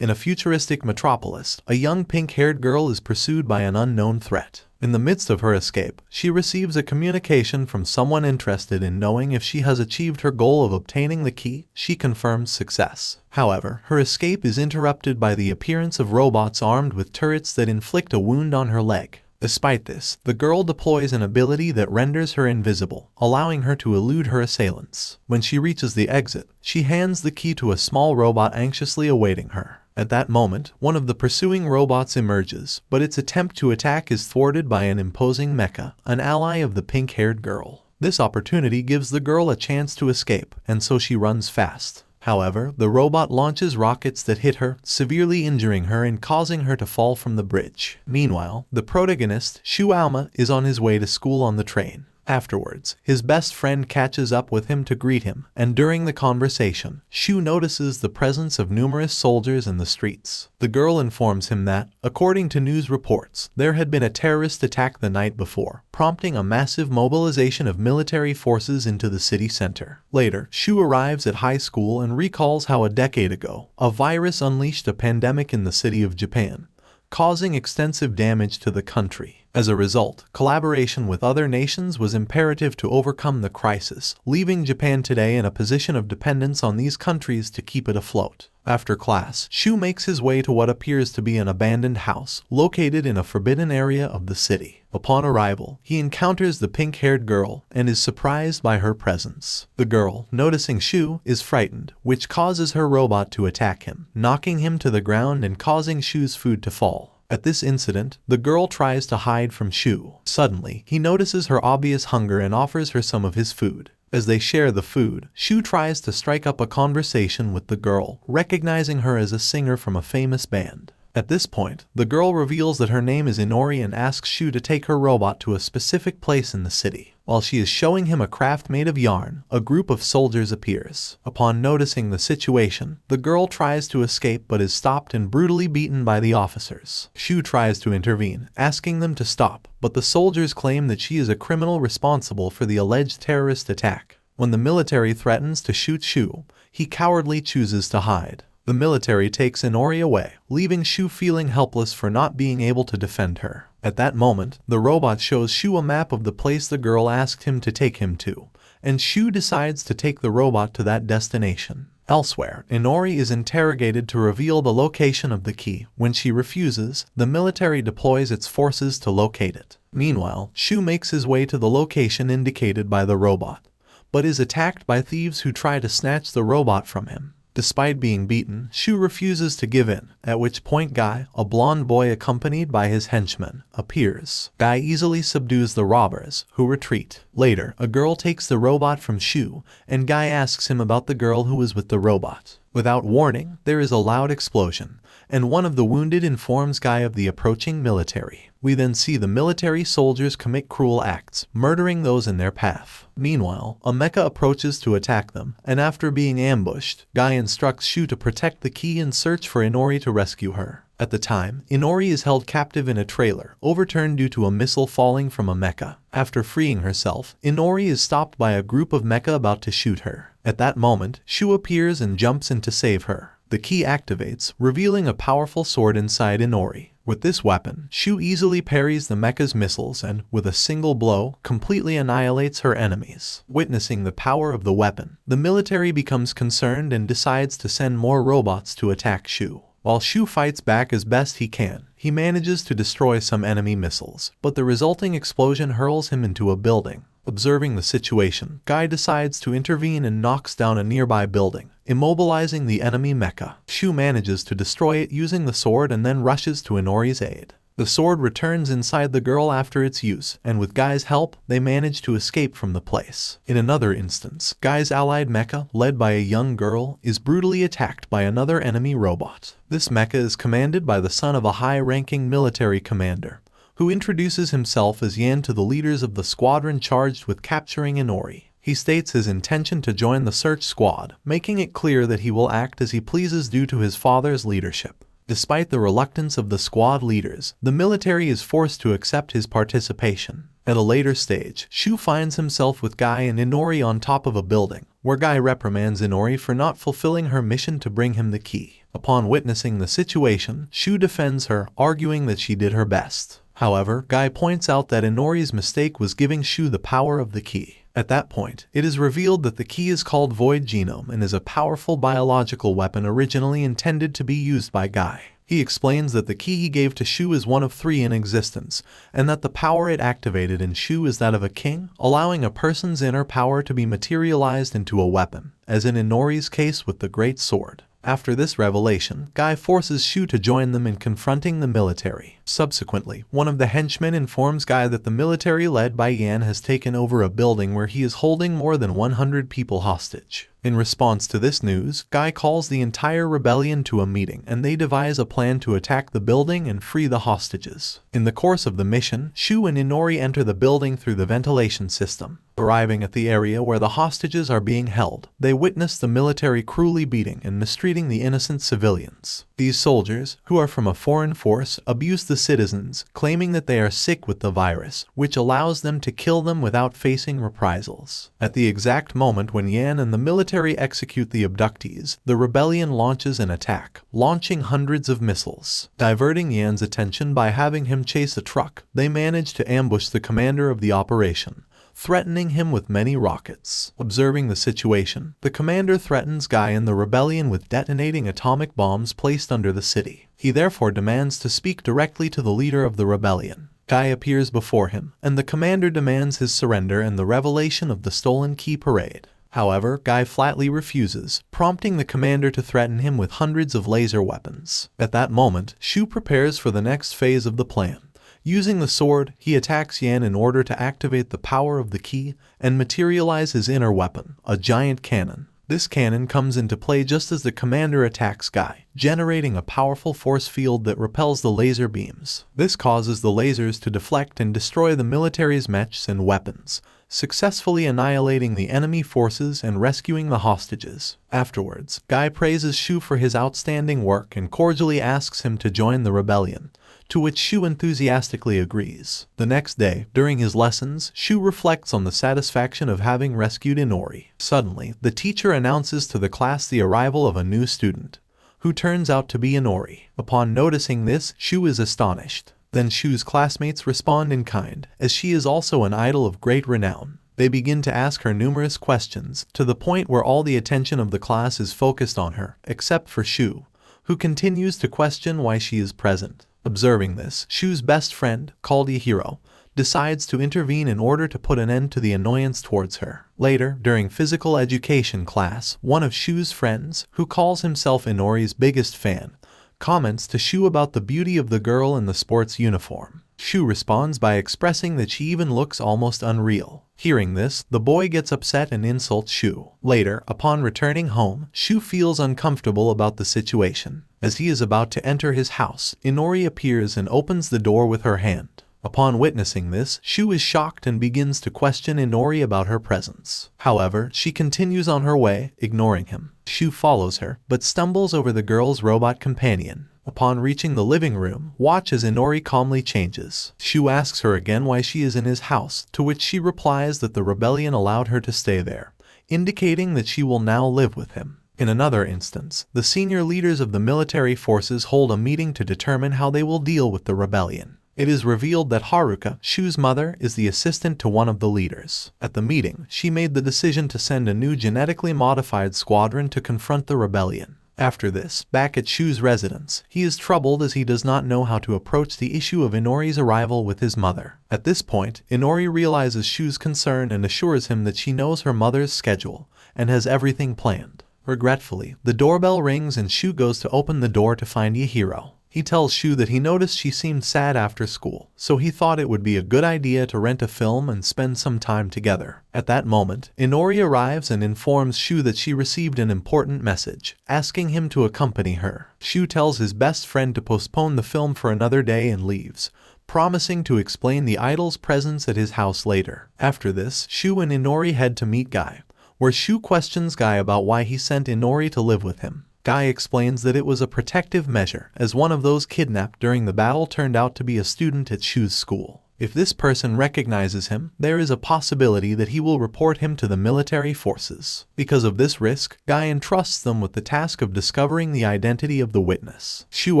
In a futuristic metropolis, a young pink-haired girl is pursued by an unknown threat. In the midst of her escape, she receives a communication from someone interested in knowing if she has achieved her goal of obtaining the key. She confirms success. However, her escape is interrupted by the appearance of robots armed with turrets that inflict a wound on her leg. Despite this, the girl deploys an ability that renders her invisible, allowing her to elude her assailants. When she reaches the exit, she hands the key to a small robot anxiously awaiting her. At that moment, one of the pursuing robots emerges, but its attempt to attack is thwarted by an imposing mecha, an ally of the pink-haired girl. This opportunity gives the girl a chance to escape, and so she runs fast. However, the robot launches rockets that hit her, severely injuring her and causing her to fall from the bridge. Meanwhile, the protagonist, Shu Aoma, is on his way to school on the train. Afterwards, his best friend catches up with him to greet him, and during the conversation, Shu notices the presence of numerous soldiers in the streets. The girl informs him that, according to news reports, there had been a terrorist attack the night before, prompting a massive mobilization of military forces into the city center. Later, Shu arrives at high school and recalls how a decade ago, a virus unleashed a pandemic in the city of Japan, causing extensive damage to the country. As a result, collaboration with other nations was imperative to overcome the crisis, leaving Japan today in a position of dependence on these countries to keep it afloat. After class, Shu makes his way to what appears to be an abandoned house, located in a forbidden area of the city. Upon arrival, he encounters the pink-haired girl and is surprised by her presence. The girl, noticing Shu, is frightened, which causes her robot to attack him, knocking him to the ground and causing Shu's food to fall. At this incident, the girl tries to hide from Shu. Suddenly, he notices her obvious hunger and offers her some of his food. As they share the food, Shu tries to strike up a conversation with the girl, recognizing her as a singer from a famous band. At this point, the girl reveals that her name is Inori and asks Shu to take her robot to a specific place in the city. While she is showing him a craft made of yarn, a group of soldiers appears. Upon noticing the situation, the girl tries to escape but is stopped and brutally beaten by the officers. Shu tries to intervene, asking them to stop, but the soldiers claim that she is a criminal responsible for the alleged terrorist attack. When the military threatens to shoot Shu, he cowardly chooses to hide. The military takes Inori away, leaving Shu feeling helpless for not being able to defend her. At that moment, the robot shows Shu a map of the place the girl asked him to take him to, and Shu decides to take the robot to that destination. Elsewhere, Inori is interrogated to reveal the location of the key. When she refuses, the military deploys its forces to locate it. Meanwhile, Shu makes his way to the location indicated by the robot, but is attacked by thieves who try to snatch the robot from him. Despite being beaten, Shu refuses to give in, at which point Guy, a blonde boy accompanied by his henchmen, appears. Guy easily subdues the robbers, who retreat. Later, a girl takes the robot from Shu, and Guy asks him about the girl who was with the robot. Without warning, there is a loud explosion, and one of the wounded informs Guy of the approaching military. We then see the military soldiers commit cruel acts, murdering those in their path. Meanwhile, a mecha approaches to attack them, and after being ambushed, Guy instructs Shu to protect the key and search for Inori to rescue her. At the time, Inori is held captive in a trailer, overturned due to a missile falling from a mecha. After freeing herself, Inori is stopped by a group of mecha about to shoot her. At that moment, Shu appears and jumps in to save her. The key activates, revealing a powerful sword inside Inori. With this weapon, Shu easily parries the mecha's missiles and, with a single blow, completely annihilates her enemies. Witnessing the power of the weapon, the military becomes concerned and decides to send more robots to attack Shu. While Shu fights back as best he can, he manages to destroy some enemy missiles, but the resulting explosion hurls him into a building. Observing the situation, Guy decides to intervene and knocks down a nearby building, immobilizing the enemy mecha. Shu manages to destroy it using the sword and then rushes to Inori's aid. The sword returns inside the girl after its use, and with Guy's help, they manage to escape from the place. In another instance, Guy's allied mecha, led by a young girl, is brutally attacked by another enemy robot. This mecha is commanded by the son of a high-ranking military commander, who introduces himself as Yan to the leaders of the squadron charged with capturing Inori. He states his intention to join the search squad, making it clear that he will act as he pleases due to his father's leadership. Despite the reluctance of the squad leaders, the military is forced to accept his participation. At a later stage, Shu finds himself with Guy and Inori on top of a building, where Guy reprimands Inori for not fulfilling her mission to bring him the key. Upon witnessing the situation, Shu defends her, arguing that she did her best. However, Guy points out that Inori's mistake was giving Shu the power of the key. At that point, it is revealed that the key is called Void Genome and is a powerful biological weapon originally intended to be used by Guy. He explains that the key he gave to Shu is one of 3 in existence, and that the power it activated in Shu is that of a king, allowing a person's inner power to be materialized into a weapon, as in Inori's case with the Great Sword. After this revelation, Guy forces Shu to join them in confronting the military. Subsequently, one of the henchmen informs Guy that the military led by Yan has taken over a building where he is holding more than 100 people hostage. In response to this news, Guy calls the entire rebellion to a meeting and they devise a plan to attack the building and free the hostages. In the course of the mission, Shu and Inori enter the building through the ventilation system. Arriving at the area where the hostages are being held, they witness the military cruelly beating and mistreating the innocent civilians. These soldiers, who are from a foreign force, abuse the citizens, claiming that they are sick with the virus, which allows them to kill them without facing reprisals. At the exact moment when Yan and the military execute the abductees, the rebellion launches an attack, launching hundreds of missiles. Diverting Yan's attention by having him chase a truck, they manage to ambush the commander of the operation, threatening him with many rockets. Observing the situation, the commander threatens Guy and the rebellion with detonating atomic bombs placed under the city. He therefore demands to speak directly to the leader of the rebellion. Guy appears before him, and the commander demands his surrender and the revelation of the stolen key parade. However, Guy flatly refuses, prompting the commander to threaten him with hundreds of laser weapons. At that moment, Shu prepares for the next phase of the plan. Using the sword, he attacks Yan in order to activate the power of the key and materialize his inner weapon, a giant cannon. This cannon comes into play just as the commander attacks Guy, generating a powerful force field that repels the laser beams. This causes the lasers to deflect and destroy the military's mechs and weapons, successfully annihilating the enemy forces and rescuing the hostages. Afterwards, Guy praises Shu for his outstanding work and cordially asks him to join the rebellion, to which Shu enthusiastically agrees. The next day, during his lessons, Shu reflects on the satisfaction of having rescued Inori. Suddenly, the teacher announces to the class the arrival of a new student, who turns out to be Inori. Upon noticing this, Shu is astonished. Then Shu's classmates respond in kind, as she is also an idol of great renown. They begin to ask her numerous questions, to the point where all the attention of the class is focused on her, except for Shu, who continues to question why she is present. Observing this, Shu's best friend, called Yahiro, decides to intervene in order to put an end to the annoyance towards her. Later, during physical education class, one of Shu's friends, who calls himself Inori's biggest fan, comments to Shu about the beauty of the girl in the sports uniform. Shu responds by expressing that she even looks almost unreal. Hearing this, the boy gets upset and insults Shu. Later, upon returning home, Shu feels uncomfortable about the situation. As he is about to enter his house, Inori appears and opens the door with her hand. Upon witnessing this, Shu is shocked and begins to question Inori about her presence. However, she continues on her way, ignoring him. Shu follows her, but stumbles over the girl's robot companion. Upon reaching the living room, watch as Inori calmly changes. Shu asks her again why she is in his house, to which she replies that the rebellion allowed her to stay there, indicating that she will now live with him. In another instance, the senior leaders of the military forces hold a meeting to determine how they will deal with the rebellion. It is revealed that Haruka, Shu's mother, is the assistant to one of the leaders. At the meeting, she made the decision to send a new genetically modified squadron to confront the rebellion. After this, back at Shu's residence, he is troubled as he does not know how to approach the issue of Inori's arrival with his mother. At this point, Inori realizes Shu's concern and assures him that she knows her mother's schedule and has everything planned. Regretfully, the doorbell rings and Shu goes to open the door to find Yahiro. He tells Shu that he noticed she seemed sad after school, so he thought it would be a good idea to rent a film and spend some time together. At that moment, Inori arrives and informs Shu that she received an important message, asking him to accompany her. Shu tells his best friend to postpone the film for another day and leaves, promising to explain the idol's presence at his house later. After this, Shu and Inori head to meet Guy, where Shu questions Guy about why he sent Inori to live with him. Guy explains that it was a protective measure, as one of those kidnapped during the battle turned out to be a student at Shu's school. If this person recognizes him, there is a possibility that he will report him to the military forces. Because of this risk, Guy entrusts them with the task of discovering the identity of the witness. Shu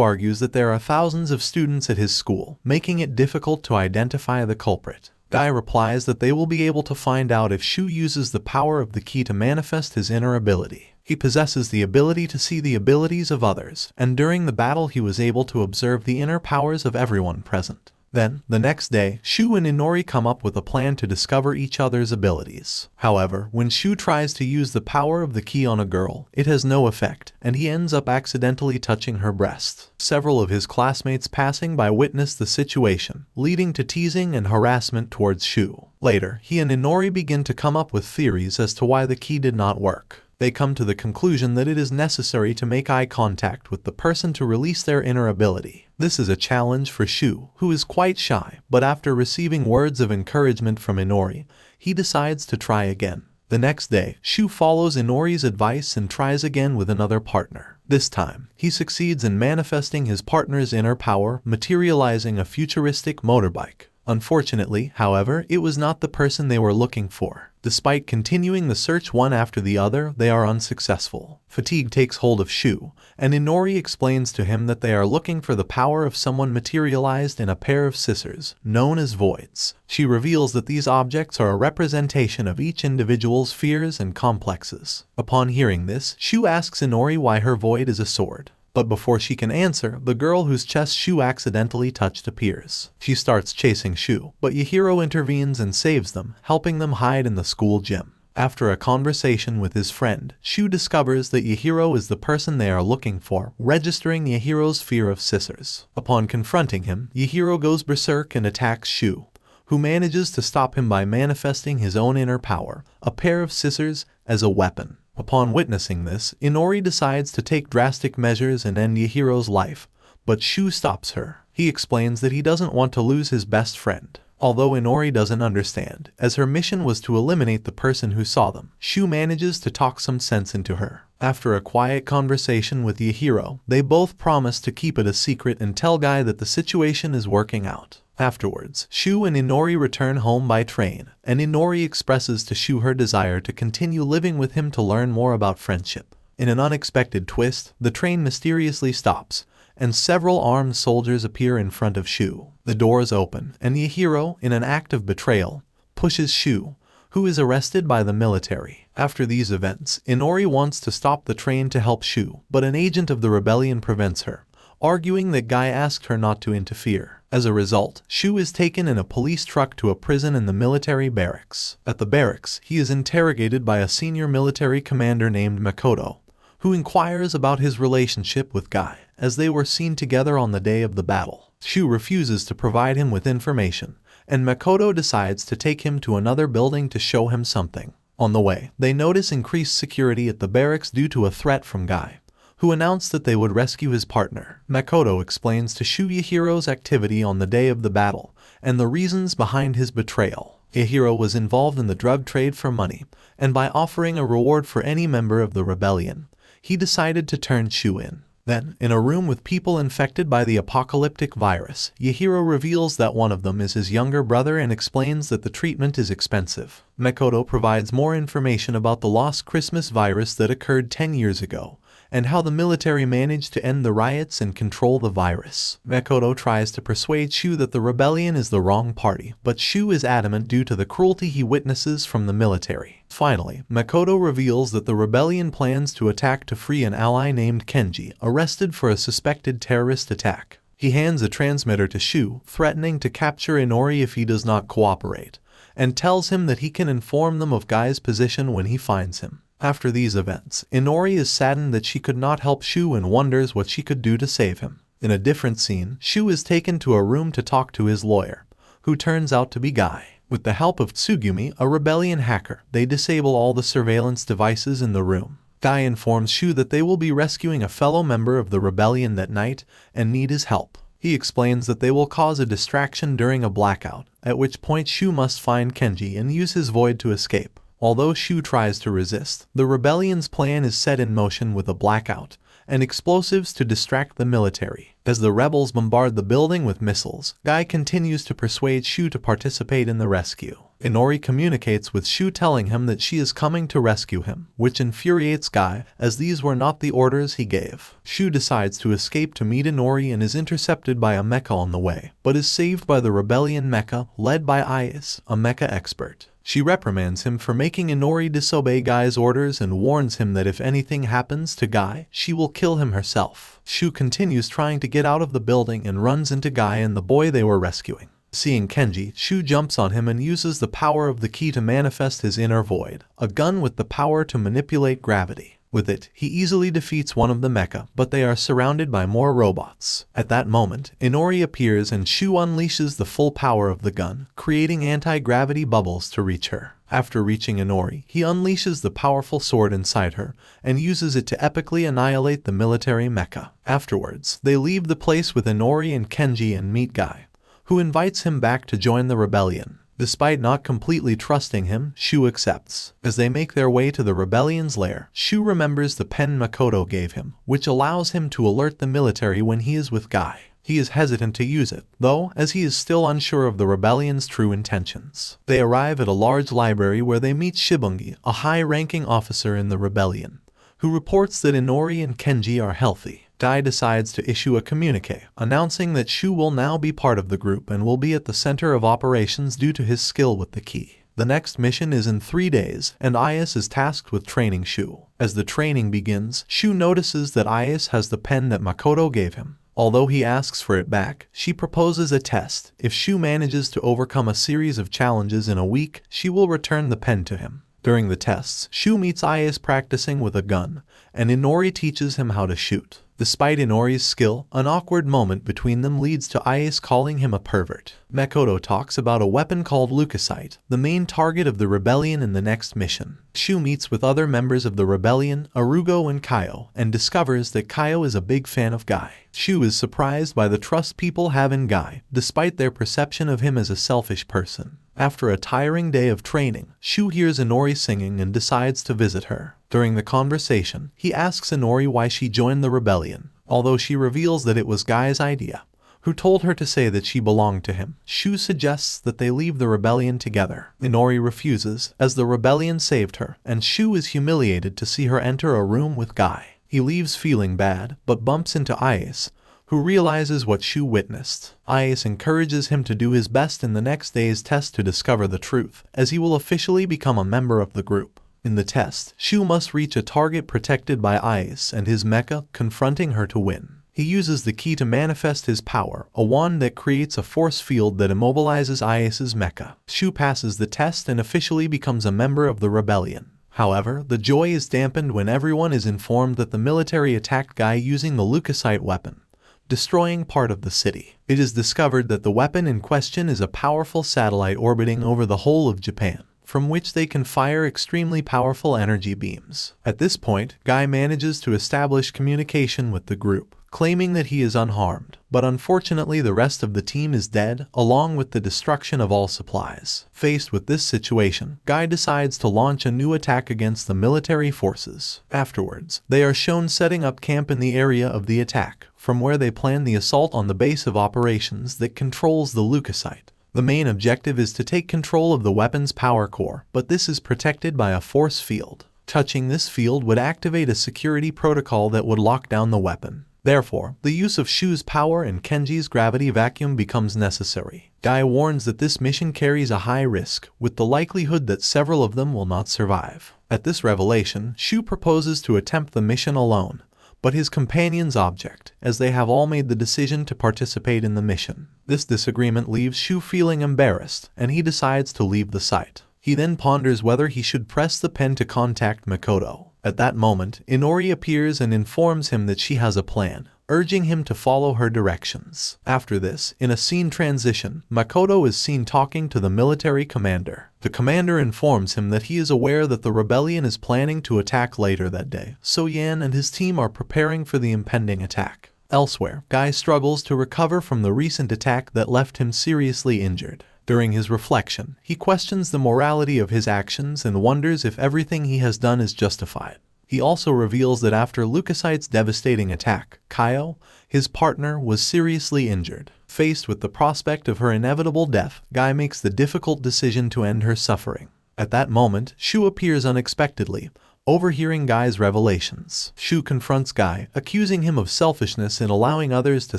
argues that there are thousands of students at his school, making it difficult to identify the culprit. Guy replies that they will be able to find out if Shu uses the power of the key to manifest his inner ability. He possesses the ability to see the abilities of others, and during the battle he was able to observe the inner powers of everyone present. Then, the next day, Shu and Inori come up with a plan to discover each other's abilities. However, when Shu tries to use the power of the key on a girl, it has no effect, and he ends up accidentally touching her breast. Several of his classmates passing by witness the situation, leading to teasing and harassment towards Shu. Later, he and Inori begin to come up with theories as to why the key did not work. They come to the conclusion that it is necessary to make eye contact with the person to release their inner ability. This is a challenge for Shu, who is quite shy, but after receiving words of encouragement from Inori, he decides to try again. The next day, Shu follows Inori's advice and tries again with another partner. This time, he succeeds in manifesting his partner's inner power, materializing a futuristic motorbike. Unfortunately, however, it was not the person they were looking for. Despite continuing the search one after the other, they are unsuccessful. Fatigue takes hold of Shu, and Inori explains to him that they are looking for the power of someone materialized in a pair of scissors, known as voids. She reveals that these objects are a representation of each individual's fears and complexes. Upon hearing this, Shu asks Inori why her void is a sword. But before she can answer, the girl whose chest Shu accidentally touched appears. She starts chasing Shu, but Yahiro intervenes and saves them, helping them hide in the school gym. After a conversation with his friend, Shu discovers that Yahiro is the person they are looking for, registering Yahiro's fear of scissors. Upon confronting him, Yahiro goes berserk and attacks Shu, who manages to stop him by manifesting his own inner power, a pair of scissors, as a weapon. Upon witnessing this, Inori decides to take drastic measures and end Yahiro's life, but Shu stops her. He explains that he doesn't want to lose his best friend. Although Inori doesn't understand, as her mission was to eliminate the person who saw them, Shu manages to talk some sense into her. After a quiet conversation with Yahiro, they both promise to keep it a secret and tell Guy that the situation is working out. Afterwards, Shu and Inori return home by train, and Inori expresses to Shu her desire to continue living with him to learn more about friendship. In an unexpected twist, the train mysteriously stops, and several armed soldiers appear in front of Shu. The doors open, and Yahiro, in an act of betrayal, pushes Shu, who is arrested by the military. After these events, Inori wants to stop the train to help Shu, but an agent of the rebellion prevents her, arguing that Guy asked her not to interfere. As a result, Shu is taken in a police truck to a prison in the military barracks. At the barracks, he is interrogated by a senior military commander named Makoto, who inquires about his relationship with Guy, as they were seen together on the day of the battle. Shu refuses to provide him with information, and Makoto decides to take him to another building to show him something. On the way, they notice increased security at the barracks due to a threat from Guy, who announced that they would rescue his partner. Makoto explains to Shu Yahiro's activity on the day of the battle, and the reasons behind his betrayal. Yahiro was involved in the drug trade for money, and by offering a reward for any member of the rebellion, he decided to turn Shu in. Then, in a room with people infected by the apocalyptic virus, Yahiro reveals that one of them is his younger brother and explains that the treatment is expensive. Makoto provides more information about the lost Christmas virus that occurred 10 years ago, and how the military managed to end the riots and control the virus. Makoto tries to persuade Shu that the rebellion is the wrong party, but Shu is adamant due to the cruelty he witnesses from the military. Finally, Makoto reveals that the rebellion plans to attack to free an ally named Kenji, arrested for a suspected terrorist attack. He hands a transmitter to Shu, threatening to capture Inori if he does not cooperate, and tells him that he can inform them of Guy's position when he finds him. After these events, Inori is saddened that she could not help Shu and wonders what she could do to save him. In a different scene, Shu is taken to a room to talk to his lawyer, who turns out to be Guy. With the help of Tsugumi, a rebellion hacker, they disable all the surveillance devices in the room. Guy informs Shu that they will be rescuing a fellow member of the rebellion that night and need his help. He explains that they will cause a distraction during a blackout, at which point Shu must find Kenji and use his void to escape. Although Shu tries to resist, the rebellion's plan is set in motion with a blackout and explosives to distract the military. As the rebels bombard the building with missiles, Guy continues to persuade Shu to participate in the rescue. Inori communicates with Shu telling him that she is coming to rescue him, which infuriates Guy, as these were not the orders he gave. Shu decides to escape to meet Inori and is intercepted by a mecha on the way, but is saved by the rebellion mecha led by Ayase, a mecha expert. She reprimands him for making Inori disobey Guy's orders and warns him that if anything happens to Guy, she will kill him herself. Shu continues trying to get out of the building and runs into Guy and the boy they were rescuing. Seeing Kenji, Shu jumps on him and uses the power of the key to manifest his inner void, a gun with the power to manipulate gravity. With it, he easily defeats one of the mecha, but they are surrounded by more robots. At that moment, Inori appears and Shu unleashes the full power of the gun, creating anti-gravity bubbles to reach her. After reaching Inori, he unleashes the powerful sword inside her and uses it to epically annihilate the military mecha. Afterwards, they leave the place with Inori and Kenji and meet Guy, who invites him back to join the rebellion. Despite not completely trusting him, Shu accepts. As they make their way to the rebellion's lair, Shu remembers the pen Makoto gave him, which allows him to alert the military when he is with Guy. He is hesitant to use it, though, as he is still unsure of the rebellion's true intentions. They arrive at a large library where they meet Shibungi, a high-ranking officer in the rebellion, who reports that Inori and Kenji are healthy. Guy decides to issue a communique, announcing that Shu will now be part of the group and will be at the center of operations due to his skill with the key. The next mission is in 3 days, and Ayase is tasked with training Shu. As the training begins, Shu notices that Ayase has the pen that Makoto gave him. Although he asks for it back, she proposes a test. If Shu manages to overcome a series of challenges in a week, she will return the pen to him. During the tests, Shu meets Ayase practicing with a gun, and Inori teaches him how to shoot. Despite Inori's skill, an awkward moment between them leads to Ayase calling him a pervert. Makoto talks about a weapon called leukocyte, the main target of the rebellion in the next mission. Shu meets with other members of the rebellion, Arugo and Kaio, and discovers that Kaio is a big fan of Guy. Shu is surprised by the trust people have in Guy, despite their perception of him as a selfish person. After a tiring day of training, Shu hears Inori singing and decides to visit her. During the conversation, he asks Inori why she joined the rebellion, although she reveals that it was Guy's idea, who told her to say that she belonged to him. Shu suggests that they leave the rebellion together. Inori refuses, as the rebellion saved her, and Shu is humiliated to see her enter a room with Guy. He leaves feeling bad, but bumps into Ayase, who realizes what Shu witnessed. Ayase encourages him to do his best in the next day's test to discover the truth, as he will officially become a member of the group. In the test, Shu must reach a target protected by Ayase and his mecha, confronting her to win. He uses the key to manifest his power, a wand that creates a force field that immobilizes Ayase's mecha. Shu passes the test and officially becomes a member of the rebellion. However, the joy is dampened when everyone is informed that the military attacked Guy using the leukocyte weapon, destroying part of the city. It is discovered that the weapon in question is a powerful satellite orbiting over the whole of Japan, from which they can fire extremely powerful energy beams. At this point, Guy manages to establish communication with the group, claiming that he is unharmed, but unfortunately the rest of the team is dead, along with the destruction of all supplies. Faced with this situation, Guy decides to launch a new attack against the military forces. Afterwards, they are shown setting up camp in the area of the attack, from where they plan the assault on the base of operations that controls the leukocyte. The main objective is to take control of the weapon's power core, but this is protected by a force field. Touching this field would activate a security protocol that would lock down the weapon. Therefore, the use of Shu's power and Kenji's gravity vacuum becomes necessary. Guy warns that this mission carries a high risk, with the likelihood that several of them will not survive. At this revelation, Shu proposes to attempt the mission alone, but his companions object, as they have all made the decision to participate in the mission. This disagreement leaves Shu feeling embarrassed, and he decides to leave the site. He then ponders whether he should press the pen to contact Makoto. At that moment, Inori appears and informs him that she has a plan, urging him to follow her directions. After this, in a scene transition, Makoto is seen talking to the military commander. The commander informs him that he is aware that the rebellion is planning to attack later that day, so Yan and his team are preparing for the impending attack. Elsewhere, Guy struggles to recover from the recent attack that left him seriously injured. During his reflection, he questions the morality of his actions and wonders if everything he has done is justified. He also reveals that after Leukocyte's devastating attack, Kaio, his partner, was seriously injured. Faced with the prospect of her inevitable death, Guy makes the difficult decision to end her suffering. At that moment, Shu appears unexpectedly, overhearing Guy's revelations. Shu confronts Guy, accusing him of selfishness in allowing others to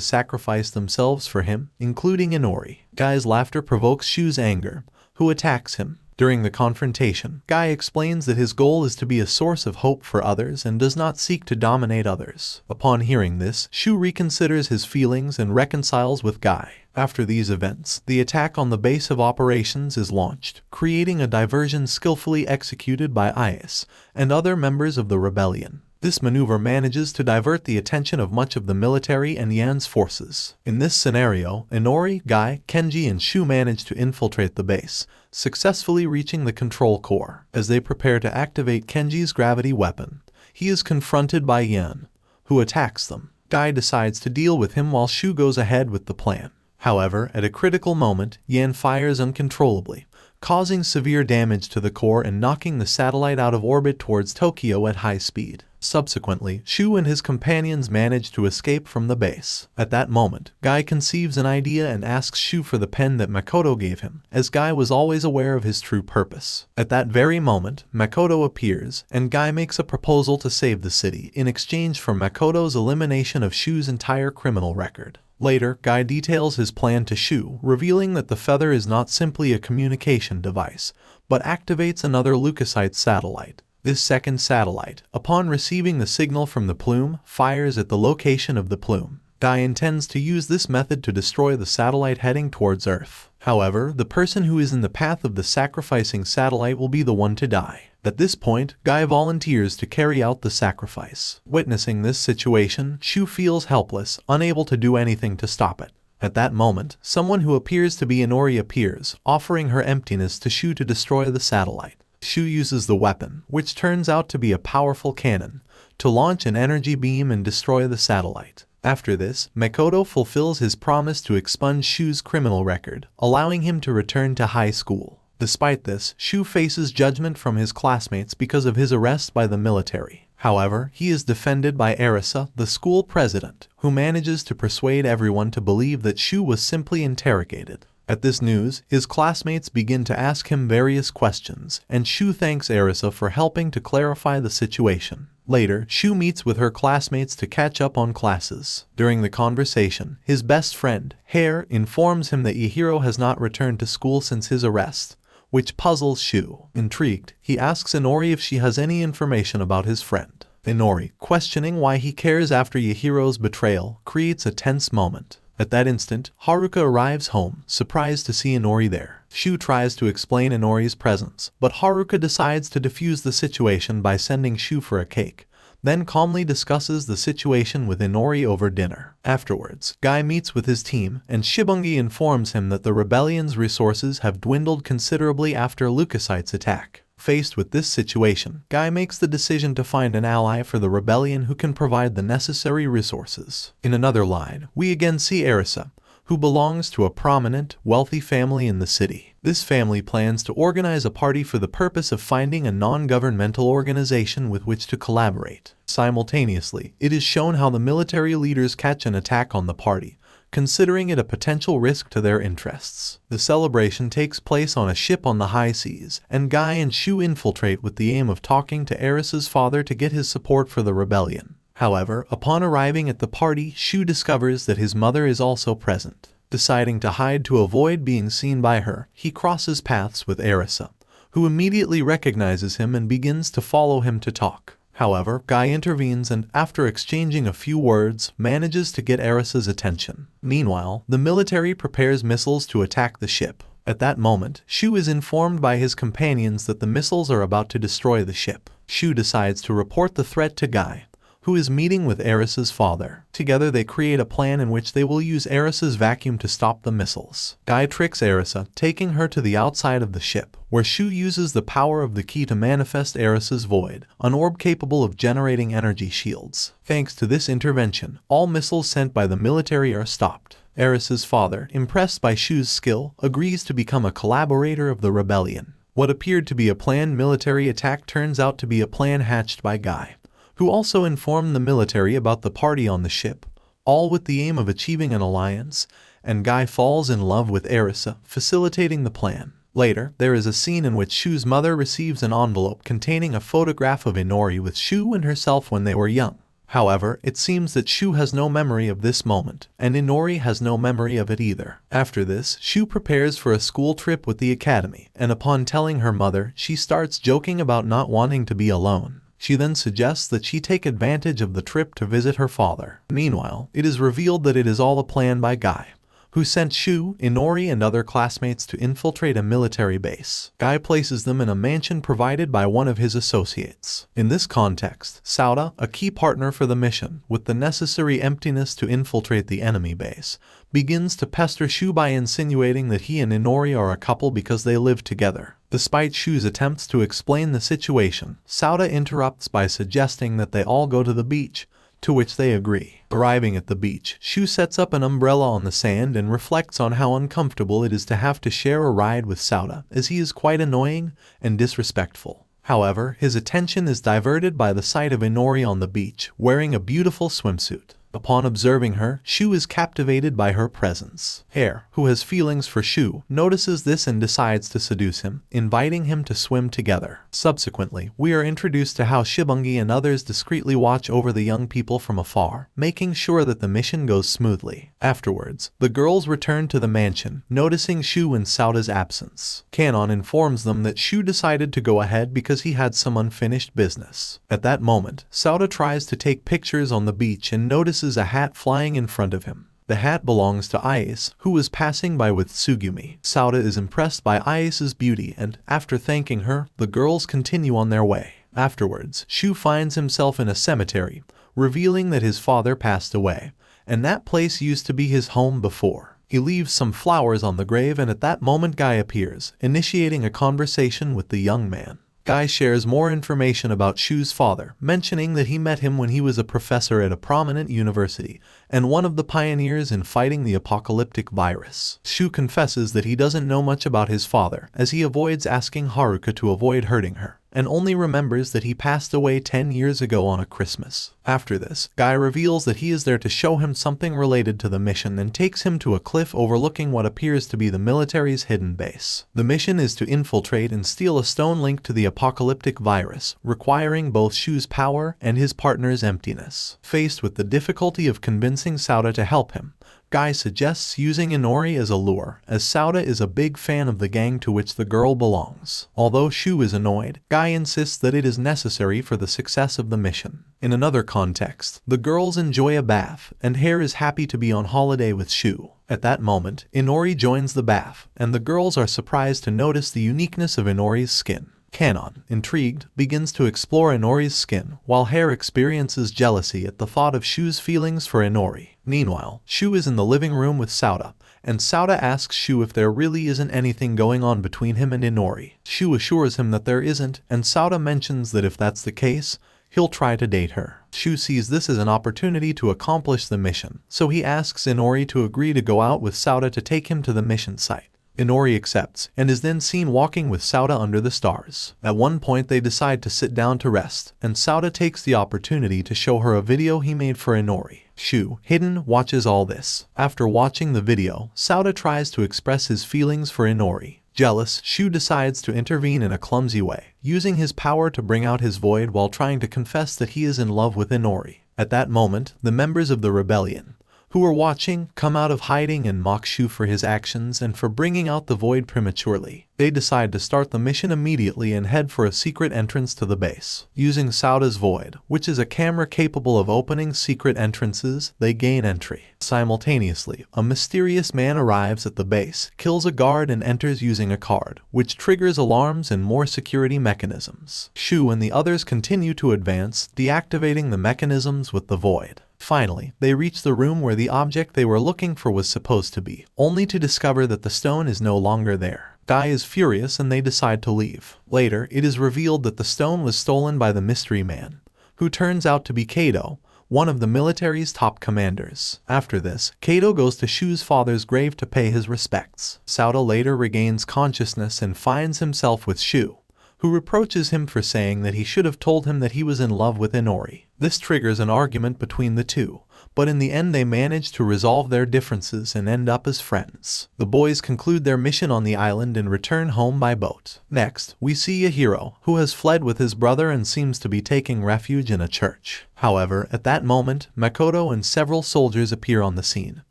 sacrifice themselves for him, including Inori. Guy's laughter provokes Shu's anger, who attacks him. During the confrontation, Guy explains that his goal is to be a source of hope for others and does not seek to dominate others. Upon hearing this, Shu reconsiders his feelings and reconciles with Guy. After these events, the attack on the base of operations is launched, creating a diversion skillfully executed by Ias and other members of the rebellion. This maneuver manages to divert the attention of much of the military and Yan's forces. In this scenario, Inori, Guy, Kenji, and Shu manage to infiltrate the base, successfully reaching the control core. As they prepare to activate Kenji's gravity weapon, he is confronted by Yan, who attacks them. Guy decides to deal with him while Shu goes ahead with the plan. However, at a critical moment, Yan fires uncontrollably, causing severe damage to the core and knocking the satellite out of orbit towards Tokyo at high speed. Subsequently, Shu and his companions manage to escape from the base. At that moment, Guy conceives an idea and asks Shu for the pen that Makoto gave him, as Guy was always aware of his true purpose. At that very moment, Makoto appears, and Guy makes a proposal to save the city in exchange for Makoto's elimination of Shu's entire criminal record. Later, Guy details his plan to Shu, revealing that the feather is not simply a communication device, but activates another leukocyte satellite. This second satellite, upon receiving the signal from the plume, fires at the location of the plume. Guy intends to use this method to destroy the satellite heading towards Earth. However, the person who is in the path of the sacrificing satellite will be the one to die. At this point, Guy volunteers to carry out the sacrifice. Witnessing this situation, Shu feels helpless, unable to do anything to stop it. At that moment, someone who appears to be Inori appears, offering her emptiness to Shu to destroy the satellite. Shu uses the weapon, which turns out to be a powerful cannon, to launch an energy beam and destroy the satellite. After this, Makoto fulfills his promise to expunge Shu's criminal record, allowing him to return to high school. Despite this, Shu faces judgment from his classmates because of his arrest by the military. However, he is defended by Arisa, the school president, who manages to persuade everyone to believe that Shu was simply interrogated. At this news, his classmates begin to ask him various questions, and Shu thanks Arisa for helping to clarify the situation. Later, Shu meets with her classmates to catch up on classes. During the conversation, his best friend, Hare, informs him that Yahiro has not returned to school since his arrest, which puzzles Shu. Intrigued, he asks Inori if she has any information about his friend. Inori, questioning why he cares after Yahiro's betrayal, creates a tense moment. At that instant, Haruka arrives home, surprised to see Inori there. Shu tries to explain Inori's presence, but Haruka decides to defuse the situation by sending Shu for a cake, then calmly discusses the situation with Inori over dinner. Afterwards, Guy meets with his team, and Shibungi informs him that the rebellion's resources have dwindled considerably after Leukocyte's attack. Faced with this situation, Guy makes the decision to find an ally for the rebellion who can provide the necessary resources. In another line, we again see Arisa, who belongs to a prominent, wealthy family in the city. This family plans to organize a party for the purpose of finding a non-governmental organization with which to collaborate. Simultaneously, it is shown how the military leaders catch an attack on the party, considering it a potential risk to their interests. The celebration takes place on a ship on the high seas, and Guy and Shu infiltrate with the aim of talking to Arisa's father to get his support for the rebellion. However, upon arriving at the party, Shu discovers that his mother is also present. Deciding to hide to avoid being seen by her, he crosses paths with Arisa, who immediately recognizes him and begins to follow him to talk. However, Guy intervenes and, after exchanging a few words, manages to get Arisa's attention. Meanwhile, the military prepares missiles to attack the ship. At that moment, Shu is informed by his companions that the missiles are about to destroy the ship. Shu decides to report the threat to Guy, who is meeting with Arisa's father. Together they create a plan in which they will use Arisa's vacuum to stop the missiles. Guy tricks Arisa, taking her to the outside of the ship, where Shu uses the power of the key to manifest Arisa's void, an orb capable of generating energy shields. Thanks to this intervention, all missiles sent by the military are stopped. Arisa's father, impressed by Shu's skill, agrees to become a collaborator of the rebellion. What appeared to be a planned military attack turns out to be a plan hatched by Guy, who also inform the military about the party on the ship, all with the aim of achieving an alliance, and Guy falls in love with Arisa, facilitating the plan. Later, there is a scene in which Shu's mother receives an envelope containing a photograph of Inori with Shu and herself when they were young. However, it seems that Shu has no memory of this moment, and Inori has no memory of it either. After this, Shu prepares for a school trip with the academy, and upon telling her mother, she starts joking about not wanting to be alone. She then suggests that she take advantage of the trip to visit her father. Meanwhile, it is revealed that it is all a plan by Guy, who sent Shu, Inori, and other classmates to infiltrate a military base. Guy places them in a mansion provided by one of his associates. In this context, Sauda, a key partner for the mission, with the necessary emptiness to infiltrate the enemy base, begins to pester Shu by insinuating that he and Inori are a couple because they live together. Despite Shu's attempts to explain the situation, Sauda interrupts by suggesting that they all go to the beach, to which they agree. Arriving at the beach, Shu sets up an umbrella on the sand and reflects on how uncomfortable it is to have to share a ride with Sauda, as he is quite annoying and disrespectful. However, his attention is diverted by the sight of Inori on the beach, wearing a beautiful swimsuit. Upon observing her, Shu is captivated by her presence. Hare, who has feelings for Shu, notices this and decides to seduce him, inviting him to swim together. Subsequently, we are introduced to how Shibungi and others discreetly watch over the young people from afar, making sure that the mission goes smoothly. Afterwards, the girls return to the mansion, noticing Shu in Sauda's absence. Kanon informs them that Shu decided to go ahead because he had some unfinished business. At that moment, Sauda tries to take pictures on the beach and notices a hat flying in front of him. The hat belongs to Ais, who was passing by with Tsugumi. Sauda is impressed by Ais's beauty and, after thanking her, the girls continue on their way. Afterwards, Shu finds himself in a cemetery, revealing that his father passed away, and that place used to be his home before. He leaves some flowers on the grave, and at that moment Guy appears, initiating a conversation with the young man. Guy shares more information about Shu's father, mentioning that he met him when he was a professor at a prominent university and one of the pioneers in fighting the apocalyptic virus. Shu confesses that he doesn't know much about his father, as he avoids asking Haruka to avoid hurting her, and only remembers that he passed away 10 years ago on a Christmas. After this, Guy reveals that he is there to show him something related to the mission and takes him to a cliff overlooking what appears to be the military's hidden base. The mission is to infiltrate and steal a stone linked to the apocalyptic virus, requiring both Shu's power and his partner's emptiness. Faced with the difficulty of convincing Sauda to help him, Guy suggests using Inori as a lure, as Sauda is a big fan of the gang to which the girl belongs. Although Shu is annoyed, Guy insists that it is necessary for the success of the mission. In another context, the girls enjoy a bath, and Hare is happy to be on holiday with Shu. At that moment, Inori joins the bath, and the girls are surprised to notice the uniqueness of Inori's skin. Kanon, intrigued, begins to explore Inori's skin, while Hare experiences jealousy at the thought of Shu's feelings for Inori. Meanwhile, Shu is in the living room with Sauda, and Sauda asks Shu if there really isn't anything going on between him and Inori. Shu assures him that there isn't, and Sauda mentions that if that's the case, he'll try to date her. Shu sees this as an opportunity to accomplish the mission, so he asks Inori to agree to go out with Sauda to take him to the mission site. Inori accepts, and is then seen walking with Sauda under the stars. At one point they decide to sit down to rest, and Sauda takes the opportunity to show her a video he made for Inori. Shu, hidden, watches all this. After watching the video, Sauda tries to express his feelings for Inori. Jealous, Shu decides to intervene in a clumsy way, using his power to bring out his void while trying to confess that he is in love with Inori. At that moment, the members of the rebellion, who are watching, come out of hiding and mock Shu for his actions and for bringing out the void prematurely. They decide to start the mission immediately and head for a secret entrance to the base. Using Sauda's void, which is a camera capable of opening secret entrances, they gain entry. Simultaneously, a mysterious man arrives at the base, kills a guard and enters using a card, which triggers alarms and more security mechanisms. Shu and the others continue to advance, deactivating the mechanisms with the void. Finally, they reach the room where the object they were looking for was supposed to be, only to discover that the stone is no longer there. Guy is furious and they decide to leave. Later, it is revealed that the stone was stolen by the mystery man, who turns out to be Kato, one of the military's top commanders. After this, Kato goes to Shu's father's grave to pay his respects. Sauda later regains consciousness and finds himself with Shu, who reproaches him for saying that he should have told him that he was in love with Inori. This triggers an argument between the two, but in the end they manage to resolve their differences and end up as friends. The boys conclude their mission on the island and return home by boat. Next, we see Yahiro, who has fled with his brother and seems to be taking refuge in a church. However, at that moment, Makoto and several soldiers appear on the scene,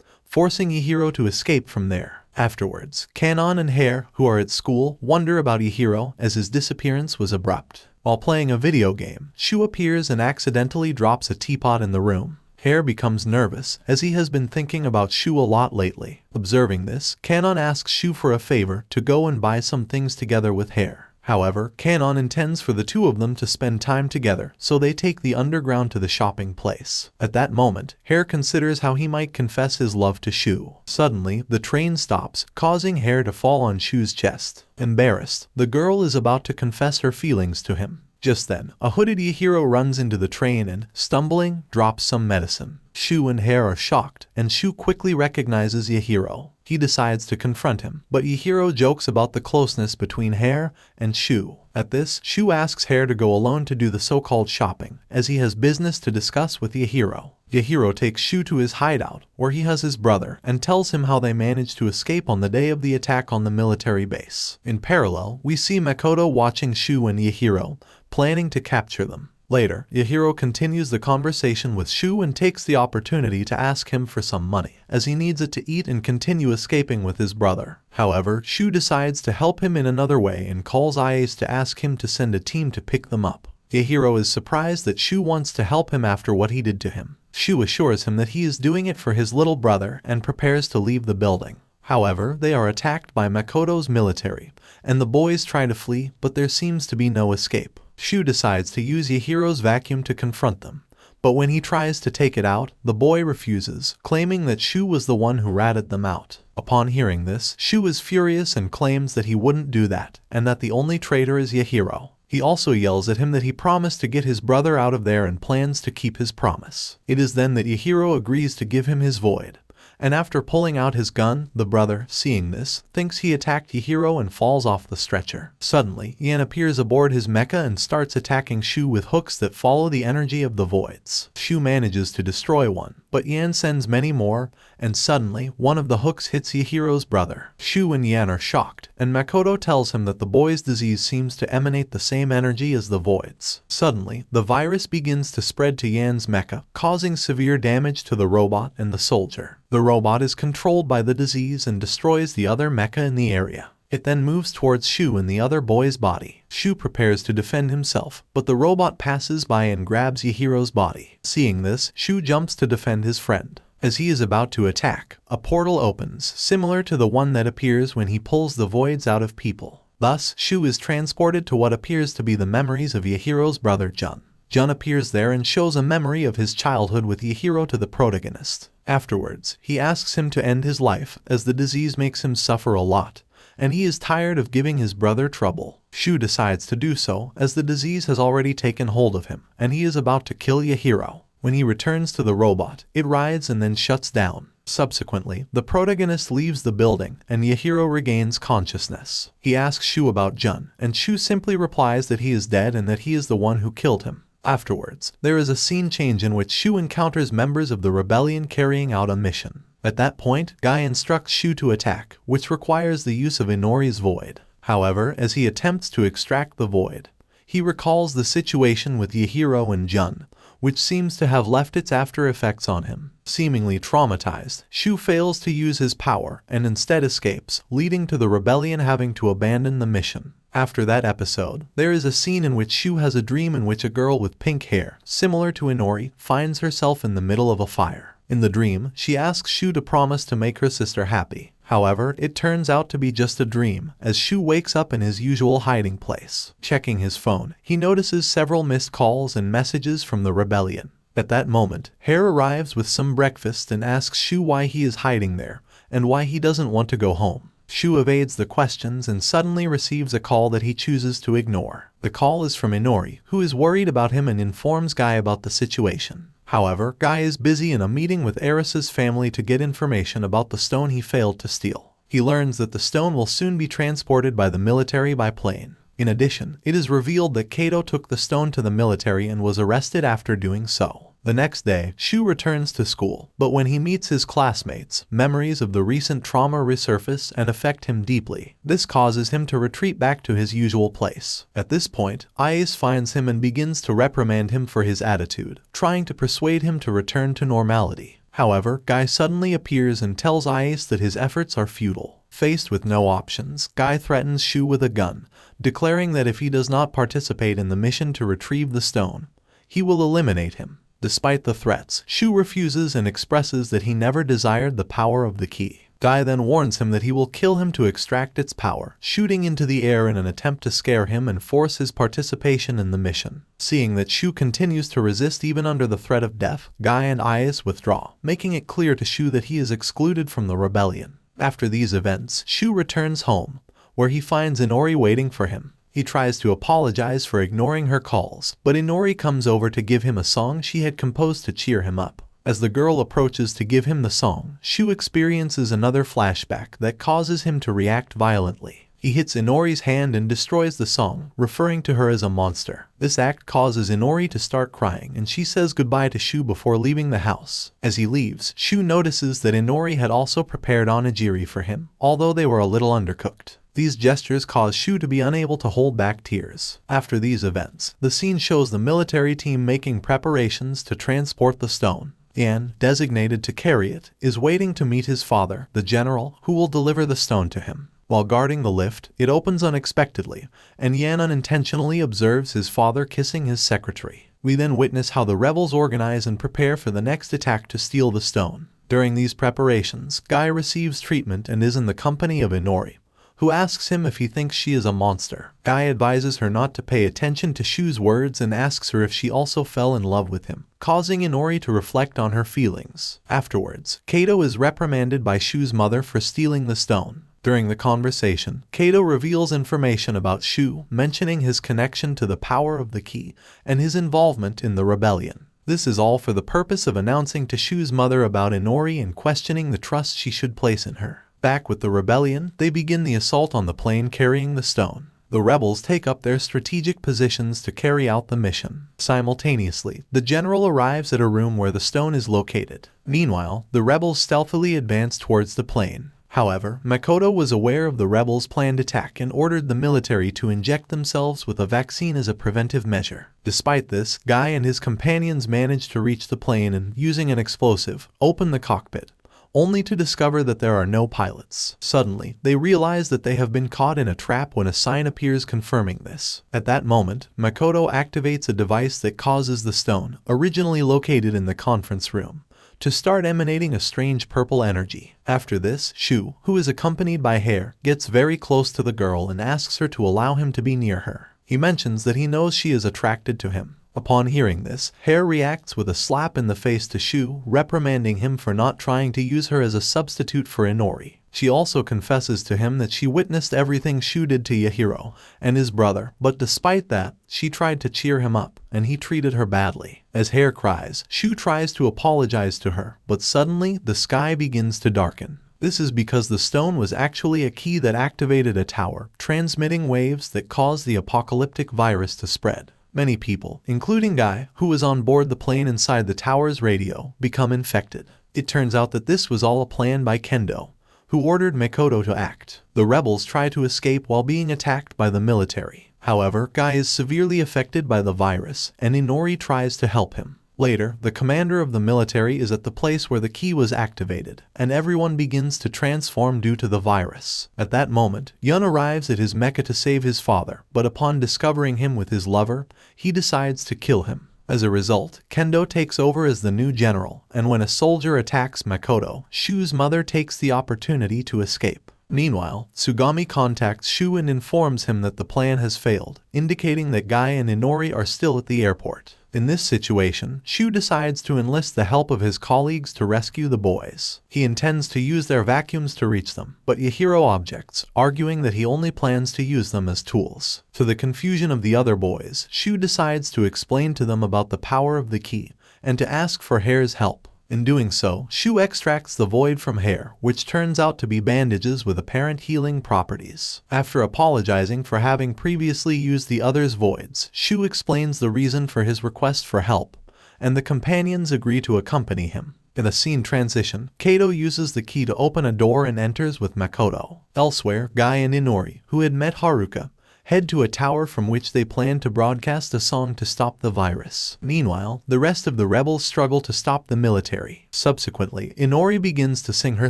forcing Yahiro to escape from there. Afterwards, Kanon and Hare, who are at school, wonder about Yahiro as his disappearance was abrupt. While playing a video game, Shu appears and accidentally drops a teapot in the room. Hare becomes nervous as he has been thinking about Shu a lot lately. Observing this, Kanon asks Shu for a favor to go and buy some things together with Hare. However, Kanon intends for the two of them to spend time together, so they take the underground to the shopping place. At that moment, Hare considers how he might confess his love to Shu. Suddenly, the train stops, causing Hare to fall on Shu's chest. Embarrassed, the girl is about to confess her feelings to him. Just then, a hooded Yahiro runs into the train and, stumbling, drops some medicine. Shu and Hare are shocked, and Shu quickly recognizes Yahiro. He decides to confront him, but Yahiro jokes about the closeness between Hare and Shu. At this, Shu asks Hare to go alone to do the so-called shopping, as he has business to discuss with Yahiro. Yahiro takes Shu to his hideout, where he has his brother, and tells him how they managed to escape on the day of the attack on the military base. In parallel, we see Makoto watching Shu and Yahiro, planning to capture them. Later, Yahiro continues the conversation with Shu and takes the opportunity to ask him for some money, as he needs it to eat and continue escaping with his brother. However, Shu decides to help him in another way and calls Ayase to ask him to send a team to pick them up. Yahiro is surprised that Shu wants to help him after what he did to him. Shu assures him that he is doing it for his little brother and prepares to leave the building. However, they are attacked by Makoto's military, and the boys try to flee, but there seems to be no escape. Shu decides to use Yahiro's vacuum to confront them, but when he tries to take it out, the boy refuses, claiming that Shu was the one who ratted them out. Upon hearing this, Shu is furious and claims that he wouldn't do that, and that the only traitor is Yahiro. He also yells at him that he promised to get his brother out of there and plans to keep his promise. It is then that Yahiro agrees to give him his void. And after pulling out his gun, the brother, seeing this, thinks he attacked Yahiro and falls off the stretcher. Suddenly, Yan appears aboard his mecha and starts attacking Shu with hooks that follow the energy of the voids. Shu manages to destroy one, but Yan sends many more, and suddenly, one of the hooks hits Yahiro's brother. Shu and Yan are shocked, and Makoto tells him that the boy's disease seems to emanate the same energy as the voids. Suddenly, the virus begins to spread to Yan's mecha, causing severe damage to the robot and the soldier. The robot is controlled by the disease and destroys the other mecha in the area. It then moves towards Shu and the other boy's body. Shu prepares to defend himself, but the robot passes by and grabs Yahiro's body. Seeing this, Shu jumps to defend his friend. As he is about to attack, a portal opens, similar to the one that appears when he pulls the voids out of people. Thus, Shu is transported to what appears to be the memories of Yahiro's brother Jun. Jun appears there and shows a memory of his childhood with Yahiro to the protagonist. Afterwards, he asks him to end his life, as the disease makes him suffer a lot, and he is tired of giving his brother trouble. Shu decides to do so, as the disease has already taken hold of him, and he is about to kill Yahiro. When he returns to the robot, it rides and then shuts down. Subsequently, the protagonist leaves the building, and Yahiro regains consciousness. He asks Shu about Jun, and Shu simply replies that he is dead and that he is the one who killed him. Afterwards, there is a scene change in which Shu encounters members of the rebellion carrying out a mission. At that point, Guy instructs Shu to attack, which requires the use of Inori's void. However, as he attempts to extract the void, he recalls the situation with Yahiro and Jun, which seems to have left its after effects on him. Seemingly traumatized, Shu fails to use his power and instead escapes, leading to the rebellion having to abandon the mission. After that episode, there is a scene in which Shu has a dream in which a girl with pink hair, similar to Inori, finds herself in the middle of a fire. In the dream, she asks Shu to promise to make her sister happy. However, it turns out to be just a dream, as Shu wakes up in his usual hiding place. Checking his phone, he notices several missed calls and messages from the rebellion. At that moment, Hare arrives with some breakfast and asks Shu why he is hiding there, and why he doesn't want to go home. Shu evades the questions and suddenly receives a call that he chooses to ignore. The call is from Inori, who is worried about him and informs Guy about the situation. However, Guy is busy in a meeting with Eris's family to get information about the stone he failed to steal. He learns that the stone will soon be transported by the military by plane. In addition, it is revealed that Kato took the stone to the military and was arrested after doing so. The next day, Shu returns to school, but when he meets his classmates, memories of the recent trauma resurface and affect him deeply. This causes him to retreat back to his usual place. At this point, Ice finds him and begins to reprimand him for his attitude, trying to persuade him to return to normality. However, Guy suddenly appears and tells Ice that his efforts are futile. Faced with no options, Guy threatens Shu with a gun, declaring that if he does not participate in the mission to retrieve the stone, he will eliminate him. Despite the threats, Shu refuses and expresses that he never desired the power of the key. Guy then warns him that he will kill him to extract its power, shooting into the air in an attempt to scare him and force his participation in the mission. Seeing that Shu continues to resist even under the threat of death, Guy and Ice withdraw, making it clear to Shu that he is excluded from the rebellion. After these events, Shu returns home, where he finds Inori waiting for him. He tries to apologize for ignoring her calls, but Inori comes over to give him a song she had composed to cheer him up. As the girl approaches to give him the song, Shu experiences another flashback that causes him to react violently. He hits Inori's hand and destroys the song, referring to her as a monster. This act causes Inori to start crying, and she says goodbye to Shu before leaving the house. As he leaves, Shu notices that Inori had also prepared onigiri for him, although they were a little undercooked. These gestures cause Shu to be unable to hold back tears. After these events, the scene shows the military team making preparations to transport the stone. Yan, designated to carry it, is waiting to meet his father, the general, who will deliver the stone to him. While guarding the lift, it opens unexpectedly, and Yan unintentionally observes his father kissing his secretary. We then witness how the rebels organize and prepare for the next attack to steal the stone. During these preparations, Guy receives treatment and is in the company of Inori, who asks him if he thinks she is a monster. Guy advises her not to pay attention to Shu's words and asks her if she also fell in love with him, causing Inori to reflect on her feelings. Afterwards, Kato is reprimanded by Shu's mother for stealing the stone. During the conversation, Kato reveals information about Shu, mentioning his connection to the power of the key and his involvement in the rebellion. This is all for the purpose of announcing to Shu's mother about Inori and questioning the trust she should place in her. Back with the rebellion, they begin the assault on the plane carrying the stone. The rebels take up their strategic positions to carry out the mission. Simultaneously, the general arrives at a room where the stone is located. Meanwhile, the rebels stealthily advance towards the plane. However, Makoto was aware of the rebels' planned attack and ordered the military to inject themselves with a vaccine as a preventive measure. Despite this, Guy and his companions manage to reach the plane and, using an explosive, open the cockpit, only to discover that there are no pilots. Suddenly, they realize that they have been caught in a trap when a sign appears confirming this. At that moment, Makoto activates a device that causes the stone, originally located in the conference room, to start emanating a strange purple energy. After this, Shu, who is accompanied by Hare, gets very close to the girl and asks her to allow him to be near her. He mentions that he knows she is attracted to him. Upon hearing this, Hare reacts with a slap in the face to Shu, reprimanding him for not trying to use her as a substitute for Inori. She also confesses to him that she witnessed everything Shu did to Yahiro and his brother, but despite that, she tried to cheer him up, and he treated her badly. As Hare cries, Shu tries to apologize to her, but suddenly, the sky begins to darken. This is because the stone was actually a key that activated a tower, transmitting waves that caused the apocalyptic virus to spread. Many people, including Guy, who was on board the plane inside the tower's radio, become infected. It turns out that this was all a plan by Kendo, who ordered Makoto to act. The rebels try to escape while being attacked by the military. However, Guy is severely affected by the virus, and Inori tries to help him. Later, the commander of the military is at the place where the key was activated, and everyone begins to transform due to the virus. At that moment, Yun arrives at his mecha to save his father, but upon discovering him with his lover, he decides to kill him. As a result, Kendo takes over as the new general, and when a soldier attacks Makoto, Shu's mother takes the opportunity to escape. Meanwhile, Tsugami contacts Shu and informs him that the plan has failed, indicating that Guy and Inori are still at the airport. In this situation, Shu decides to enlist the help of his colleagues to rescue the boys. He intends to use their vacuums to reach them, but Yahiro objects, arguing that he only plans to use them as tools. To the confusion of the other boys, Shu decides to explain to them about the power of the key, and to ask for Hare's help. In doing so, Shu extracts the void from hair, which turns out to be bandages with apparent healing properties. After apologizing for having previously used the other's voids, Shu explains the reason for his request for help, and the companions agree to accompany him. In a scene transition, Kato uses the key to open a door and enters with Makoto. Elsewhere, Guy and Inori, who had met Haruka, head to a tower from which they plan to broadcast a song to stop the virus. Meanwhile, the rest of the rebels struggle to stop the military. Subsequently, Inori begins to sing her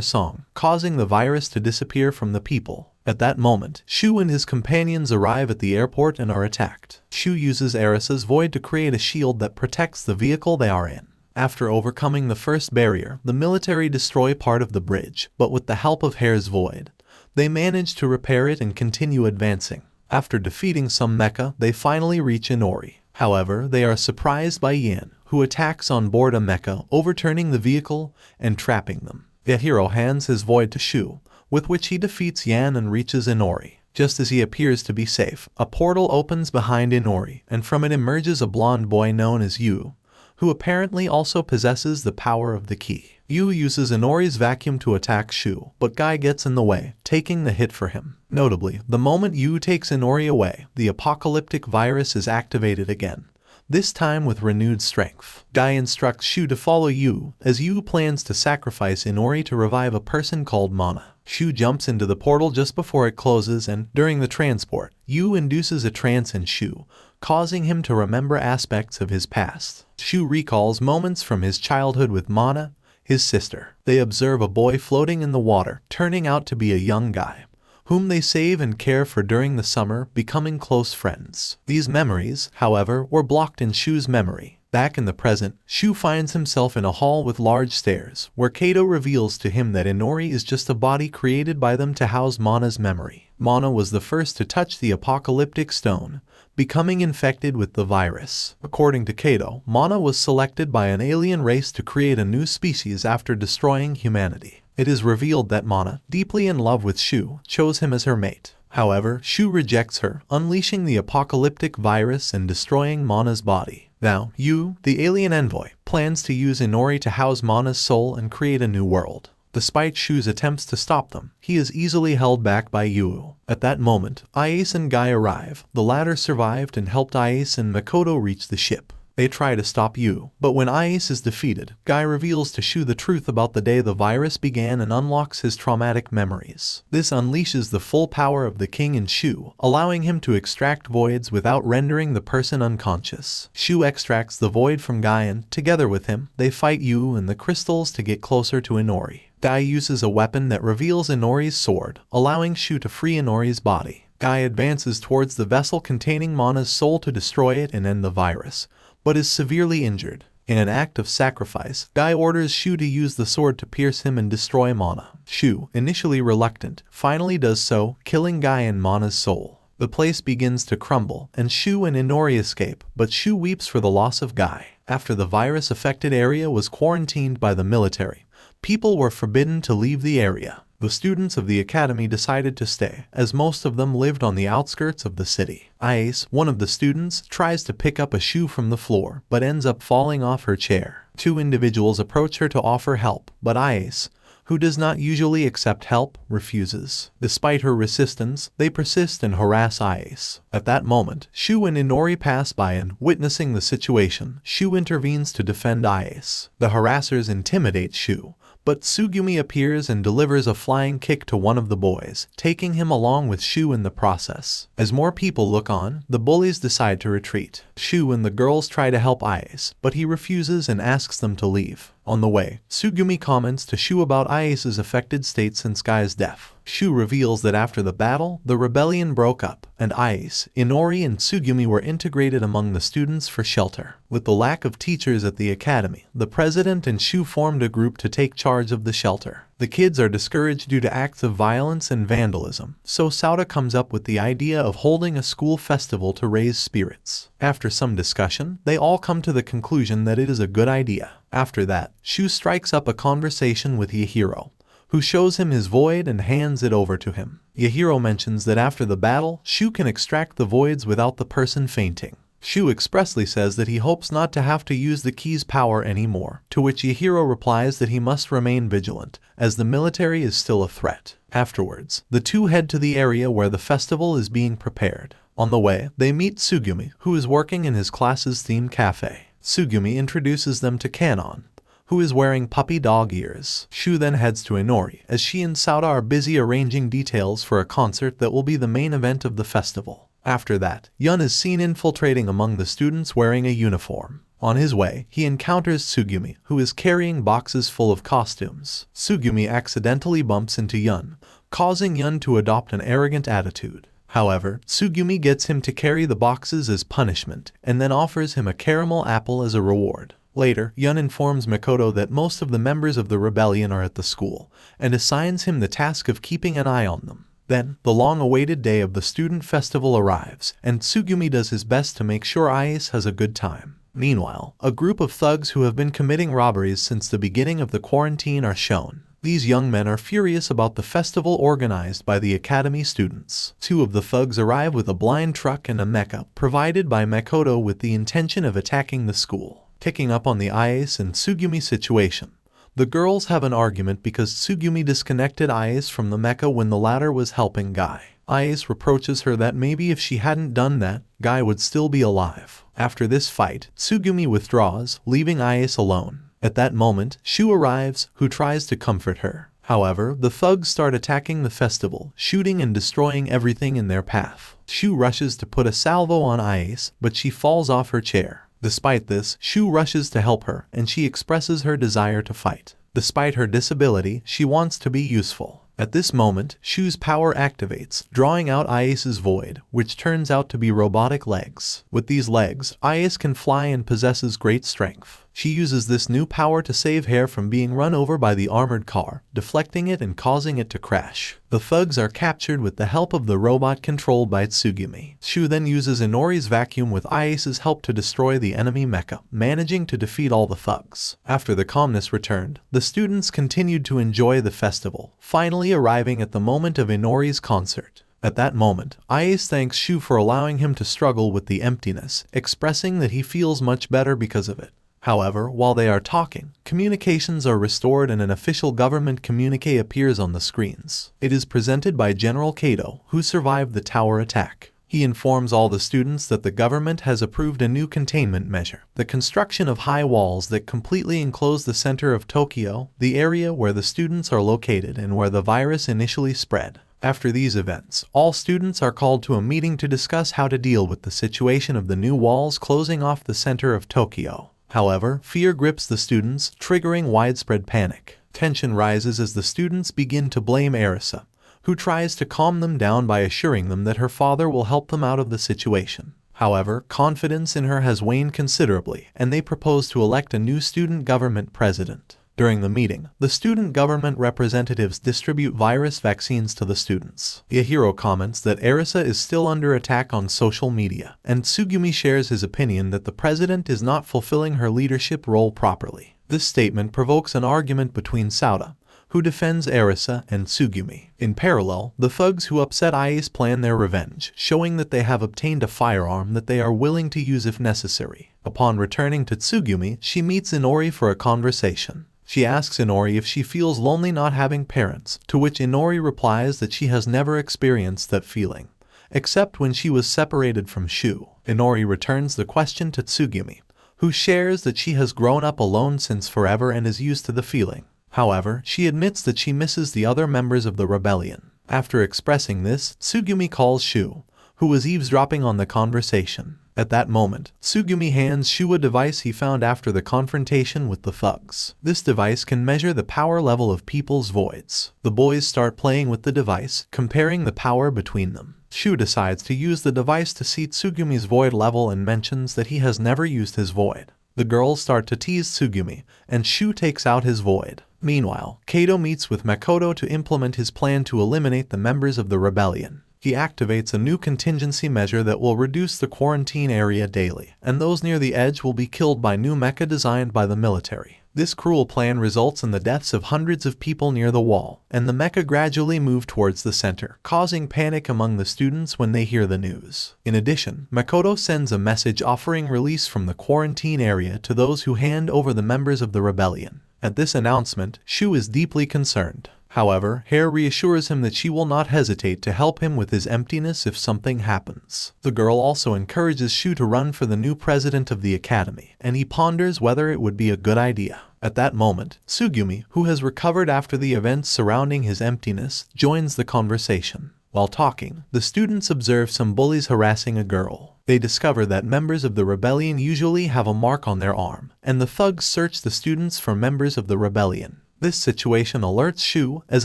song, causing the virus to disappear from the people. At that moment, Shu and his companions arrive at the airport and are attacked. Shu uses Erisa's void to create a shield that protects the vehicle they are in. After overcoming the first barrier, the military destroy part of the bridge, but with the help of Hair's void, they manage to repair it and continue advancing. After defeating some mecha, they finally reach Inori. However, they are surprised by Yan, who attacks on board a mecha, overturning the vehicle and trapping them. Yahiro hands his void to Shu, with which he defeats Yan and reaches Inori. Just as he appears to be safe, a portal opens behind Inori, and from it emerges a blonde boy known as Yu, who apparently also possesses the power of the key. Yu uses Inori's vacuum to attack Shu, but Guy gets in the way, taking the hit for him. Notably, the moment Yu takes Inori away, the apocalyptic virus is activated again, this time with renewed strength. Guy instructs Shu to follow Yu, as Yu plans to sacrifice Inori to revive a person called Mana. Shu jumps into the portal just before it closes and, during the transport, Yu induces a trance in Shu, causing him to remember aspects of his past. Shu recalls moments from his childhood with Mana, his sister. They observe a boy floating in the water, turning out to be a young guy, whom they save and care for during the summer, becoming close friends. These memories, however, were blocked in Shu's memory. Back in the present, Shu finds himself in a hall with large stairs, where Kato reveals to him that Inori is just a body created by them to house Mana's memory. Mana was the first to touch the apocalyptic stone, becoming infected with the virus. According to Kato, Mana was selected by an alien race to create a new species after destroying humanity. It is revealed that Mana, deeply in love with Shu, chose him as her mate. However, Shu rejects her, unleashing the apocalyptic virus and destroying Mana's body. Now, Yu, the alien envoy, plans to use Inori to house Mana's soul and create a new world. Despite Shu's attempts to stop them, he is easily held back by Yu. At that moment, Aice and Guy arrive. The latter survived and helped Aice and Makoto reach the ship. They try to stop Yu, but when Aice is defeated, Guy reveals to Shu the truth about the day the virus began and unlocks his traumatic memories. This unleashes the full power of the king in Shu, allowing him to extract voids without rendering the person unconscious. Shu extracts the void from Guy and, together with him, they fight Yu and the crystals to get closer to Inori. Guy uses a weapon that reveals Inori's sword, allowing Shu to free Inori's body. Guy advances towards the vessel containing Mana's soul to destroy it and end the virus, but is severely injured. In an act of sacrifice, Guy orders Shu to use the sword to pierce him and destroy Mana. Shu, initially reluctant, finally does so, killing Guy and Mana's soul. The place begins to crumble, and Shu and Inori escape, but Shu weeps for the loss of Guy. After the virus-affected area was quarantined by the military, people were forbidden to leave the area. The students of the academy decided to stay, as most of them lived on the outskirts of the city. Aice, one of the students, tries to pick up a shoe from the floor, but ends up falling off her chair. Two individuals approach her to offer help, but Aice, who does not usually accept help, refuses. Despite her resistance, they persist and harass Aice. At that moment, Shu and Inori pass by and, witnessing the situation, Shu intervenes to defend Aice. The harassers intimidate Shu, but Tsugumi appears and delivers a flying kick to one of the boys, taking him along with Shu in the process. As more people look on, the bullies decide to retreat. Shu and the girls try to help Aice, but he refuses and asks them to leave. On the way, Tsugumi comments to Shu about Aice's affected state since Guy's death. Shu reveals that after the battle, the rebellion broke up, and Aice, Inori, and Tsugumi were integrated among the students for shelter. With the lack of teachers at the academy, the president and Shu formed a group to take charge of the shelter. The kids are discouraged due to acts of violence and vandalism, so Sauta comes up with the idea of holding a school festival to raise spirits. After some discussion, they all come to the conclusion that it is a good idea. After that, Shu strikes up a conversation with Yahiro, who shows him his void and hands it over to him. Yahiro mentions that after the battle, Shu can extract the voids without the person fainting. Shu expressly says that he hopes not to have to use the key's power anymore, to which Yahiro replies that he must remain vigilant, as the military is still a threat. Afterwards, the two head to the area where the festival is being prepared. On the way, they meet Tsugumi, who is working in his class's themed cafe. Tsugumi introduces them to Kanon, who is wearing puppy dog ears. Shu then heads to Inori, as she and Sauta are busy arranging details for a concert that will be the main event of the festival. After that, Yun is seen infiltrating among the students wearing a uniform. On his way, he encounters Tsugumi, who is carrying boxes full of costumes. Tsugumi accidentally bumps into Yun, causing Yun to adopt an arrogant attitude. However, Tsugumi gets him to carry the boxes as punishment, and then offers him a caramel apple as a reward. Later, Yun informs Makoto that most of the members of the rebellion are at the school, and assigns him the task of keeping an eye on them. Then, the long-awaited day of the student festival arrives, and Tsugumi does his best to make sure Ais has a good time. Meanwhile, a group of thugs who have been committing robberies since the beginning of the quarantine are shown. These young men are furious about the festival organized by the academy students. Two of the thugs arrive with a blind truck and a mecha, provided by Makoto with the intention of attacking the school. Picking up on the Ais and Tsugumi situation, the girls have an argument because Tsugumi disconnected Ais from the mecha when the latter was helping Guy. Ais reproaches her that maybe if she hadn't done that, Guy would still be alive. After this fight, Tsugumi withdraws, leaving Ais alone. At that moment, Shu arrives, who tries to comfort her. However, the thugs start attacking the festival, shooting and destroying everything in their path. Shu rushes to put a salvo on Ais, but she falls off her chair. Despite this, Shu rushes to help her, and she expresses her desire to fight. Despite her disability, she wants to be useful. At this moment, Shu's power activates, drawing out Ais's void, which turns out to be robotic legs. With these legs, Ais can fly and possesses great strength. She uses this new power to save Hare from being run over by the armored car, deflecting it and causing it to crash. The thugs are captured with the help of the robot controlled by Tsugumi. Shu then uses Inori's vacuum with Ais's help to destroy the enemy mecha, managing to defeat all the thugs. After the calmness returned, the students continued to enjoy the festival, finally arriving at the moment of Inori's concert. At that moment, Ais thanks Shu for allowing him to struggle with the emptiness, expressing that he feels much better because of it. However, while they are talking, communications are restored and an official government communique appears on the screens. It is presented by General Kato, who survived the tower attack. He informs all the students that the government has approved a new containment measure, the construction of high walls that completely enclose the center of Tokyo, the area where the students are located and where the virus initially spread. After these events, all students are called to a meeting to discuss how to deal with the situation of the new walls closing off the center of Tokyo. However, fear grips the students, triggering widespread panic. Tension rises as the students begin to blame Arisa, who tries to calm them down by assuring them that her father will help them out of the situation. However, confidence in her has waned considerably, and they propose to elect a new student government president. During the meeting, the student government representatives distribute virus vaccines to the students. Yahiro comments that Arisa is still under attack on social media, and Tsugumi shares his opinion that the president is not fulfilling her leadership role properly. This statement provokes an argument between Sauta, who defends Arisa, and Tsugumi. In parallel, the thugs who upset Ais plan their revenge, showing that they have obtained a firearm that they are willing to use if necessary. Upon returning to Tsugumi, she meets Inori for a conversation. She asks Inori if she feels lonely not having parents, to which Inori replies that she has never experienced that feeling, except when she was separated from Shu. Inori returns the question to Tsugumi, who shares that she has grown up alone since forever and is used to the feeling. However, she admits that she misses the other members of the rebellion. After expressing this, Tsugumi calls Shu, who was eavesdropping on the conversation. At that moment, Tsugumi hands Shu a device he found after the confrontation with the thugs. This device can measure the power level of people's voids. The boys start playing with the device, comparing the power between them. Shu decides to use the device to see Tsugumi's void level and mentions that he has never used his void. The girls start to tease Tsugumi, and Shu takes out his void. Meanwhile, Kato meets with Makoto to implement his plan to eliminate the members of the rebellion. He activates a new contingency measure that will reduce the quarantine area daily, and those near the edge will be killed by new mecha designed by the military. This cruel plan results in the deaths of hundreds of people near the wall, and the mecha gradually move towards the center, causing panic among the students when they hear the news. In addition, Makoto sends a message offering release from the quarantine area to those who hand over the members of the rebellion. At this announcement, Shu is deeply concerned. However, Hare reassures him that she will not hesitate to help him with his emptiness if something happens. The girl also encourages Shu to run for the new president of the academy, and he ponders whether it would be a good idea. At that moment, Tsugumi, who has recovered after the events surrounding his emptiness, joins the conversation. While talking, the students observe some bullies harassing a girl. They discover that members of the rebellion usually have a mark on their arm, and the thugs search the students for members of the rebellion. This situation alerts Shu, as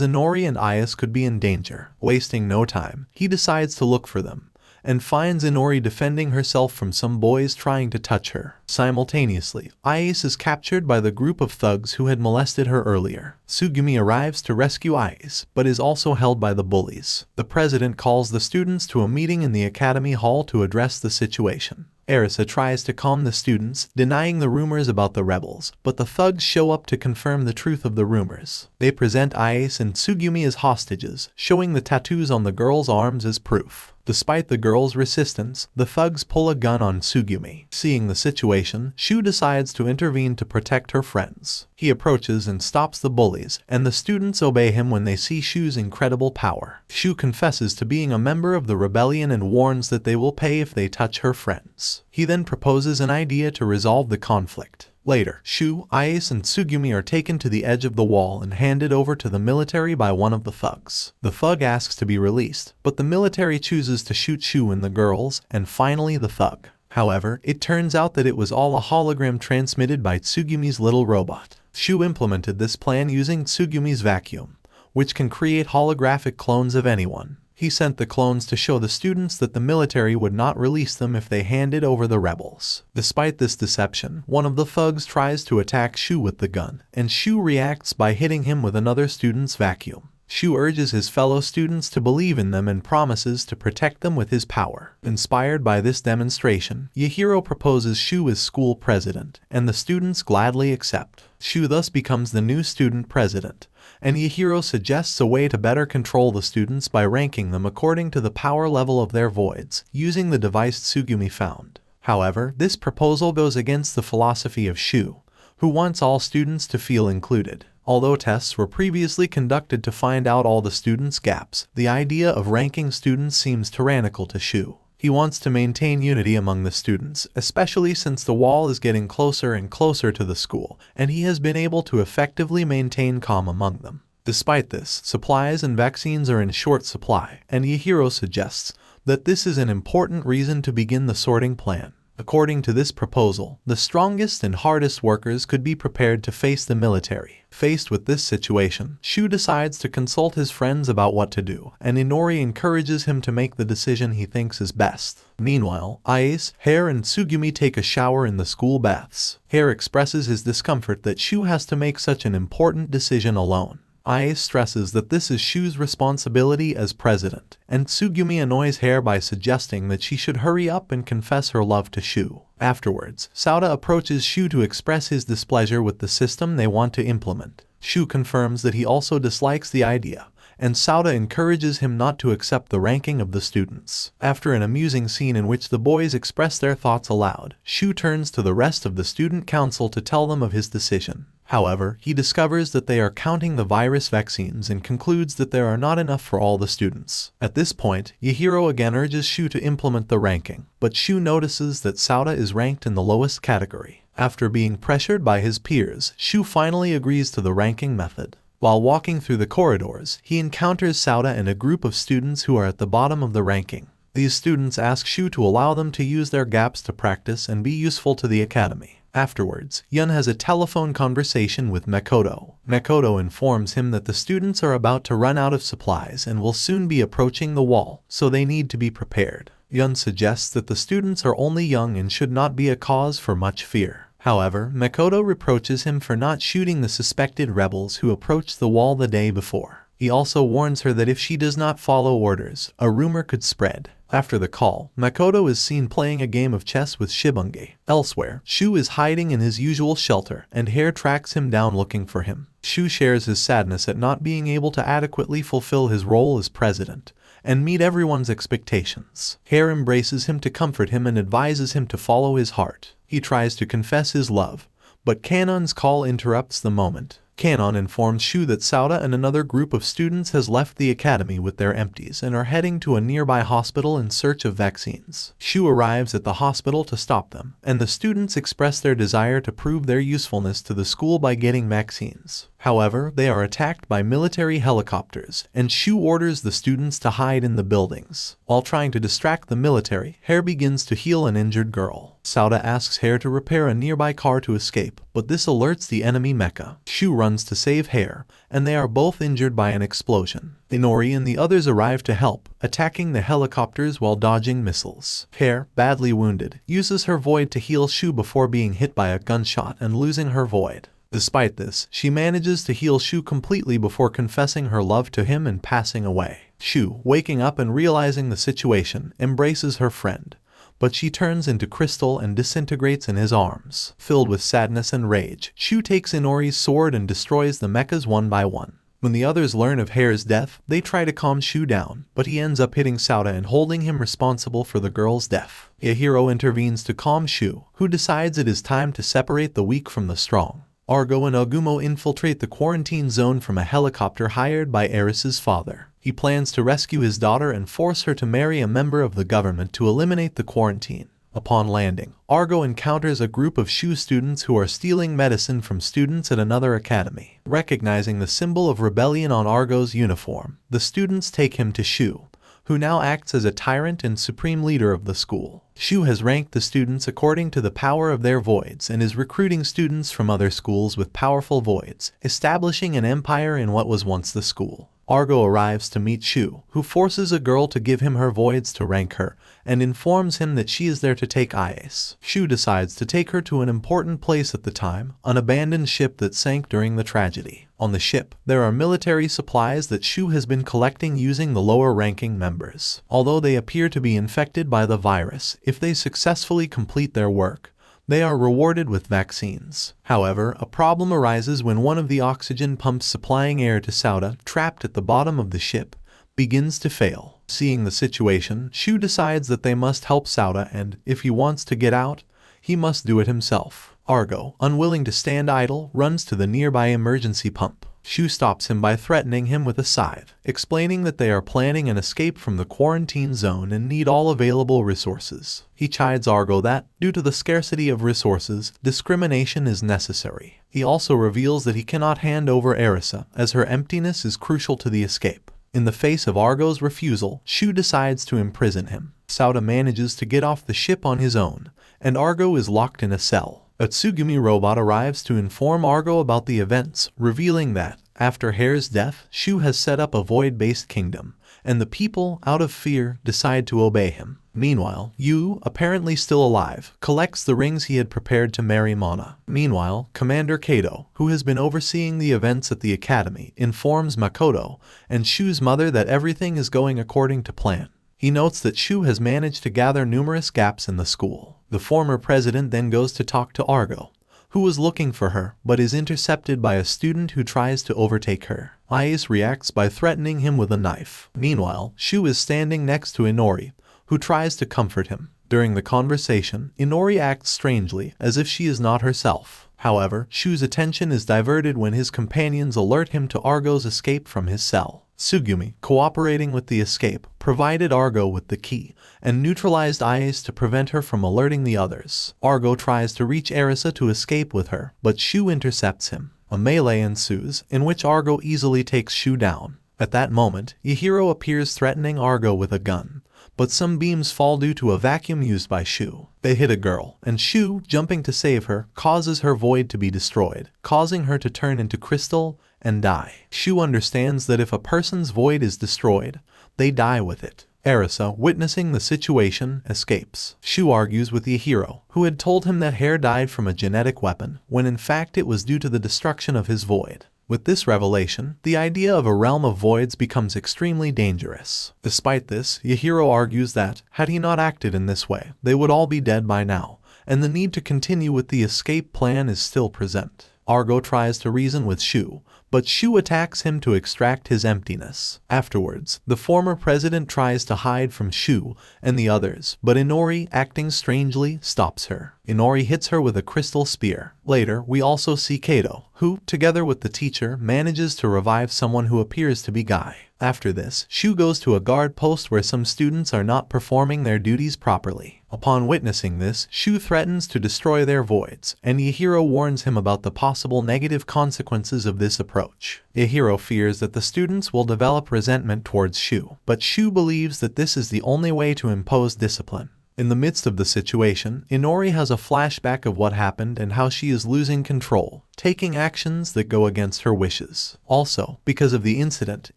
Inori and Ayase could be in danger. Wasting no time, he decides to look for them, and finds Inori defending herself from some boys trying to touch her. Simultaneously, Ayase is captured by the group of thugs who had molested her earlier. Tsugumi arrives to rescue Ayase, but is also held by the bullies. The president calls the students to a meeting in the academy hall to address the situation. Arisa tries to calm the students, denying the rumors about the rebels, but the thugs show up to confirm the truth of the rumors. They present Ayase and Tsugumi as hostages, showing the tattoos on the girl's arms as proof. Despite the girl's resistance, the thugs pull a gun on Tsugumi. Seeing the situation, Shu decides to intervene to protect her friends. He approaches and stops the bullies, and the students obey him when they see Shu's incredible power. Shu confesses to being a member of the rebellion and warns that they will pay if they touch her friends. He then proposes an idea to resolve the conflict. Later, Shu, Ayase, and Tsugumi are taken to the edge of the wall and handed over to the military by one of the thugs. The thug asks to be released, but the military chooses to shoot Shu and the girls, and finally the thug. However, it turns out that it was all a hologram transmitted by Tsugumi's little robot. Shu implemented this plan using Tsugumi's vacuum, which can create holographic clones of anyone. He sent the clones to show the students that the military would not release them if they handed over the rebels. Despite this deception, one of the thugs tries to attack Shu with the gun, and Shu reacts by hitting him with another student's vacuum. Shu urges his fellow students to believe in them and promises to protect them with his power. Inspired by this demonstration, Yahiro proposes Shu as school president, and the students gladly accept. Shu thus becomes the new student president, and Yahiro suggests a way to better control the students by ranking them according to the power level of their voids, using the device Tsugumi found. However, this proposal goes against the philosophy of Shu, who wants all students to feel included. Although tests were previously conducted to find out all the students' gaps, the idea of ranking students seems tyrannical to Shu. He wants to maintain unity among the students, especially since the wall is getting closer and closer to the school, and he has been able to effectively maintain calm among them. Despite this, supplies and vaccines are in short supply, and Yahiro suggests that this is an important reason to begin the sorting plan. According to this proposal, the strongest and hardest workers could be prepared to face the military. Faced with this situation, Shu decides to consult his friends about what to do, and Inori encourages him to make the decision he thinks is best. Meanwhile, Ayase, Hare, and Tsugumi take a shower in the school baths. Hare expresses his discomfort that Shu has to make such an important decision alone. Ayase stresses that this is Shu's responsibility as president, and Tsugumi annoys Hare by suggesting that she should hurry up and confess her love to Shu. Afterwards, Sauda approaches Shu to express his displeasure with the system they want to implement. Shu confirms that he also dislikes the idea, and Sauda encourages him not to accept the ranking of the students. After an amusing scene in which the boys express their thoughts aloud, Shu turns to the rest of the student council to tell them of his decision. However, he discovers that they are counting the virus vaccines and concludes that there are not enough for all the students. At this point, Yahiro again urges Shu to implement the ranking, but Shu notices that Sauda is ranked in the lowest category. After being pressured by his peers, Shu finally agrees to the ranking method. While walking through the corridors, he encounters Sauda and a group of students who are at the bottom of the ranking. These students ask Shu to allow them to use their gaps to practice and be useful to the academy. Afterwards, Yun has a telephone conversation with Makoto. Makoto informs him that the students are about to run out of supplies and will soon be approaching the wall, so they need to be prepared. Yun suggests that the students are only young and should not be a cause for much fear. However, Makoto reproaches him for not shooting the suspected rebels who approached the wall the day before. He also warns her that if she does not follow orders, a rumor could spread. After the call, Makoto is seen playing a game of chess with Shibungi. Elsewhere, Shu is hiding in his usual shelter, and Hare tracks him down looking for him. Shu shares his sadness at not being able to adequately fulfill his role as president and meet everyone's expectations. Hare embraces him to comfort him and advises him to follow his heart. He tries to confess his love, but Kanon's call interrupts the moment. Kanon informs Shu that Sauda and another group of students has left the academy with their empties and are heading to a nearby hospital in search of vaccines. Shu arrives at the hospital to stop them, and the students express their desire to prove their usefulness to the school by getting vaccines. However, they are attacked by military helicopters, and Shu orders the students to hide in the buildings. While trying to distract the military, Hare begins to heal an injured girl. Sauda asks Hare to repair a nearby car to escape, but this alerts the enemy mecha. Shu runs to save Hare, and they are both injured by an explosion. Inori and the others arrive to help, attacking the helicopters while dodging missiles. Hare, badly wounded, uses her void to heal Shu before being hit by a gunshot and losing her void. Despite this, she manages to heal Shu completely before confessing her love to him and passing away. Shu, waking up and realizing the situation, embraces her friend, but she turns into crystal and disintegrates in his arms. Filled with sadness and rage, Shu takes Inori's sword and destroys the mechas one by one. When the others learn of Hare's death, they try to calm Shu down, but he ends up hitting Sauda and holding him responsible for the girl's death. Yahiro intervenes to calm Shu, who decides it is time to separate the weak from the strong. Argo and Agumo infiltrate the quarantine zone from a helicopter hired by Eris's father. He plans to rescue his daughter and force her to marry a member of the government to eliminate the quarantine. Upon landing, Argo encounters a group of Shu students who are stealing medicine from students at another academy. Recognizing the symbol of rebellion on Argo's uniform, the students take him to Shu, who now acts as a tyrant and supreme leader of the school. Shu has ranked the students according to the power of their voids and is recruiting students from other schools with powerful voids, establishing an empire in what was once the school. Argo arrives to meet Shu, who forces a girl to give him her voids to rank her, and informs him that she is there to take Ice. Shu decides to take her to an important place at the time, an abandoned ship that sank during the tragedy. On the ship, there are military supplies that Shu has been collecting using the lower-ranking members. Although they appear to be infected by the virus, if they successfully complete their work, they are rewarded with vaccines. However, a problem arises when one of the oxygen pumps supplying air to Sauda, trapped at the bottom of the ship, begins to fail. Seeing the situation, Shu decides that they must help Sauda and, if he wants to get out, he must do it himself. Argo, unwilling to stand idle, runs to the nearby emergency pump. Shu stops him by threatening him with a scythe, explaining that they are planning an escape from the quarantine zone and need all available resources. He chides Argo that, due to the scarcity of resources, discrimination is necessary. He also reveals that he cannot hand over Erisa, as her emptiness is crucial to the escape. In the face of Argo's refusal, Shu decides to imprison him. Sauda manages to get off the ship on his own, and Argo is locked in a cell. A Tsugumi robot arrives to inform Argo about the events, revealing that, after Hare's death, Shu has set up a void-based kingdom, and the people, out of fear, decide to obey him. Meanwhile, Yu, apparently still alive, collects the rings he had prepared to marry Mana. Meanwhile, Commander Kato, who has been overseeing the events at the academy, informs Makoto and Shu's mother that everything is going according to plan. He notes that Shu has managed to gather numerous gaps in the school. The former president then goes to talk to Argo, who was looking for her, but is intercepted by a student who tries to overtake her. Ice reacts by threatening him with a knife. Meanwhile, Shu is standing next to Inori, who tries to comfort him. During the conversation, Inori acts strangely, as if she is not herself. However, Shu's attention is diverted when his companions alert him to Argo's escape from his cell. Tsugumi, cooperating with the escape, provided Argo with the key, and neutralized Ice to prevent her from alerting the others. Argo tries to reach Erisa to escape with her, but Shu intercepts him. A melee ensues, in which Argo easily takes Shu down. At that moment, Yahiro appears threatening Argo with a gun, but some beams fall due to a vacuum used by Shu. They hit a girl, and Shu, jumping to save her, causes her void to be destroyed, causing her to turn into crystal and die. Shu understands that if a person's void is destroyed, they die with it. Erisa, witnessing the situation, escapes. Shu argues with Yahiro, who had told him that Hare died from a genetic weapon, when in fact it was due to the destruction of his void. With this revelation, the idea of a realm of voids becomes extremely dangerous. Despite this, Yahiro argues that, had he not acted in this way, they would all be dead by now, and the need to continue with the escape plan is still present. Argo tries to reason with Shu, but Shu attacks him to extract his emptiness. Afterwards, the former president tries to hide from Shu and the others, but Inori, acting strangely, stops her. Inori hits her with a crystal spear. Later, we also see Kato, who, together with the teacher, manages to revive someone who appears to be Guy. After this, Shu goes to a guard post where some students are not performing their duties properly. Upon witnessing this, Shu threatens to destroy their voids, and Yahiro warns him about the possible negative consequences of this approach. Yahiro fears that the students will develop resentment towards Shu, but Shu believes that this is the only way to impose discipline. In the midst of the situation, Inori has a flashback of what happened and how she is losing control, taking actions that go against her wishes. Also, because of the incident,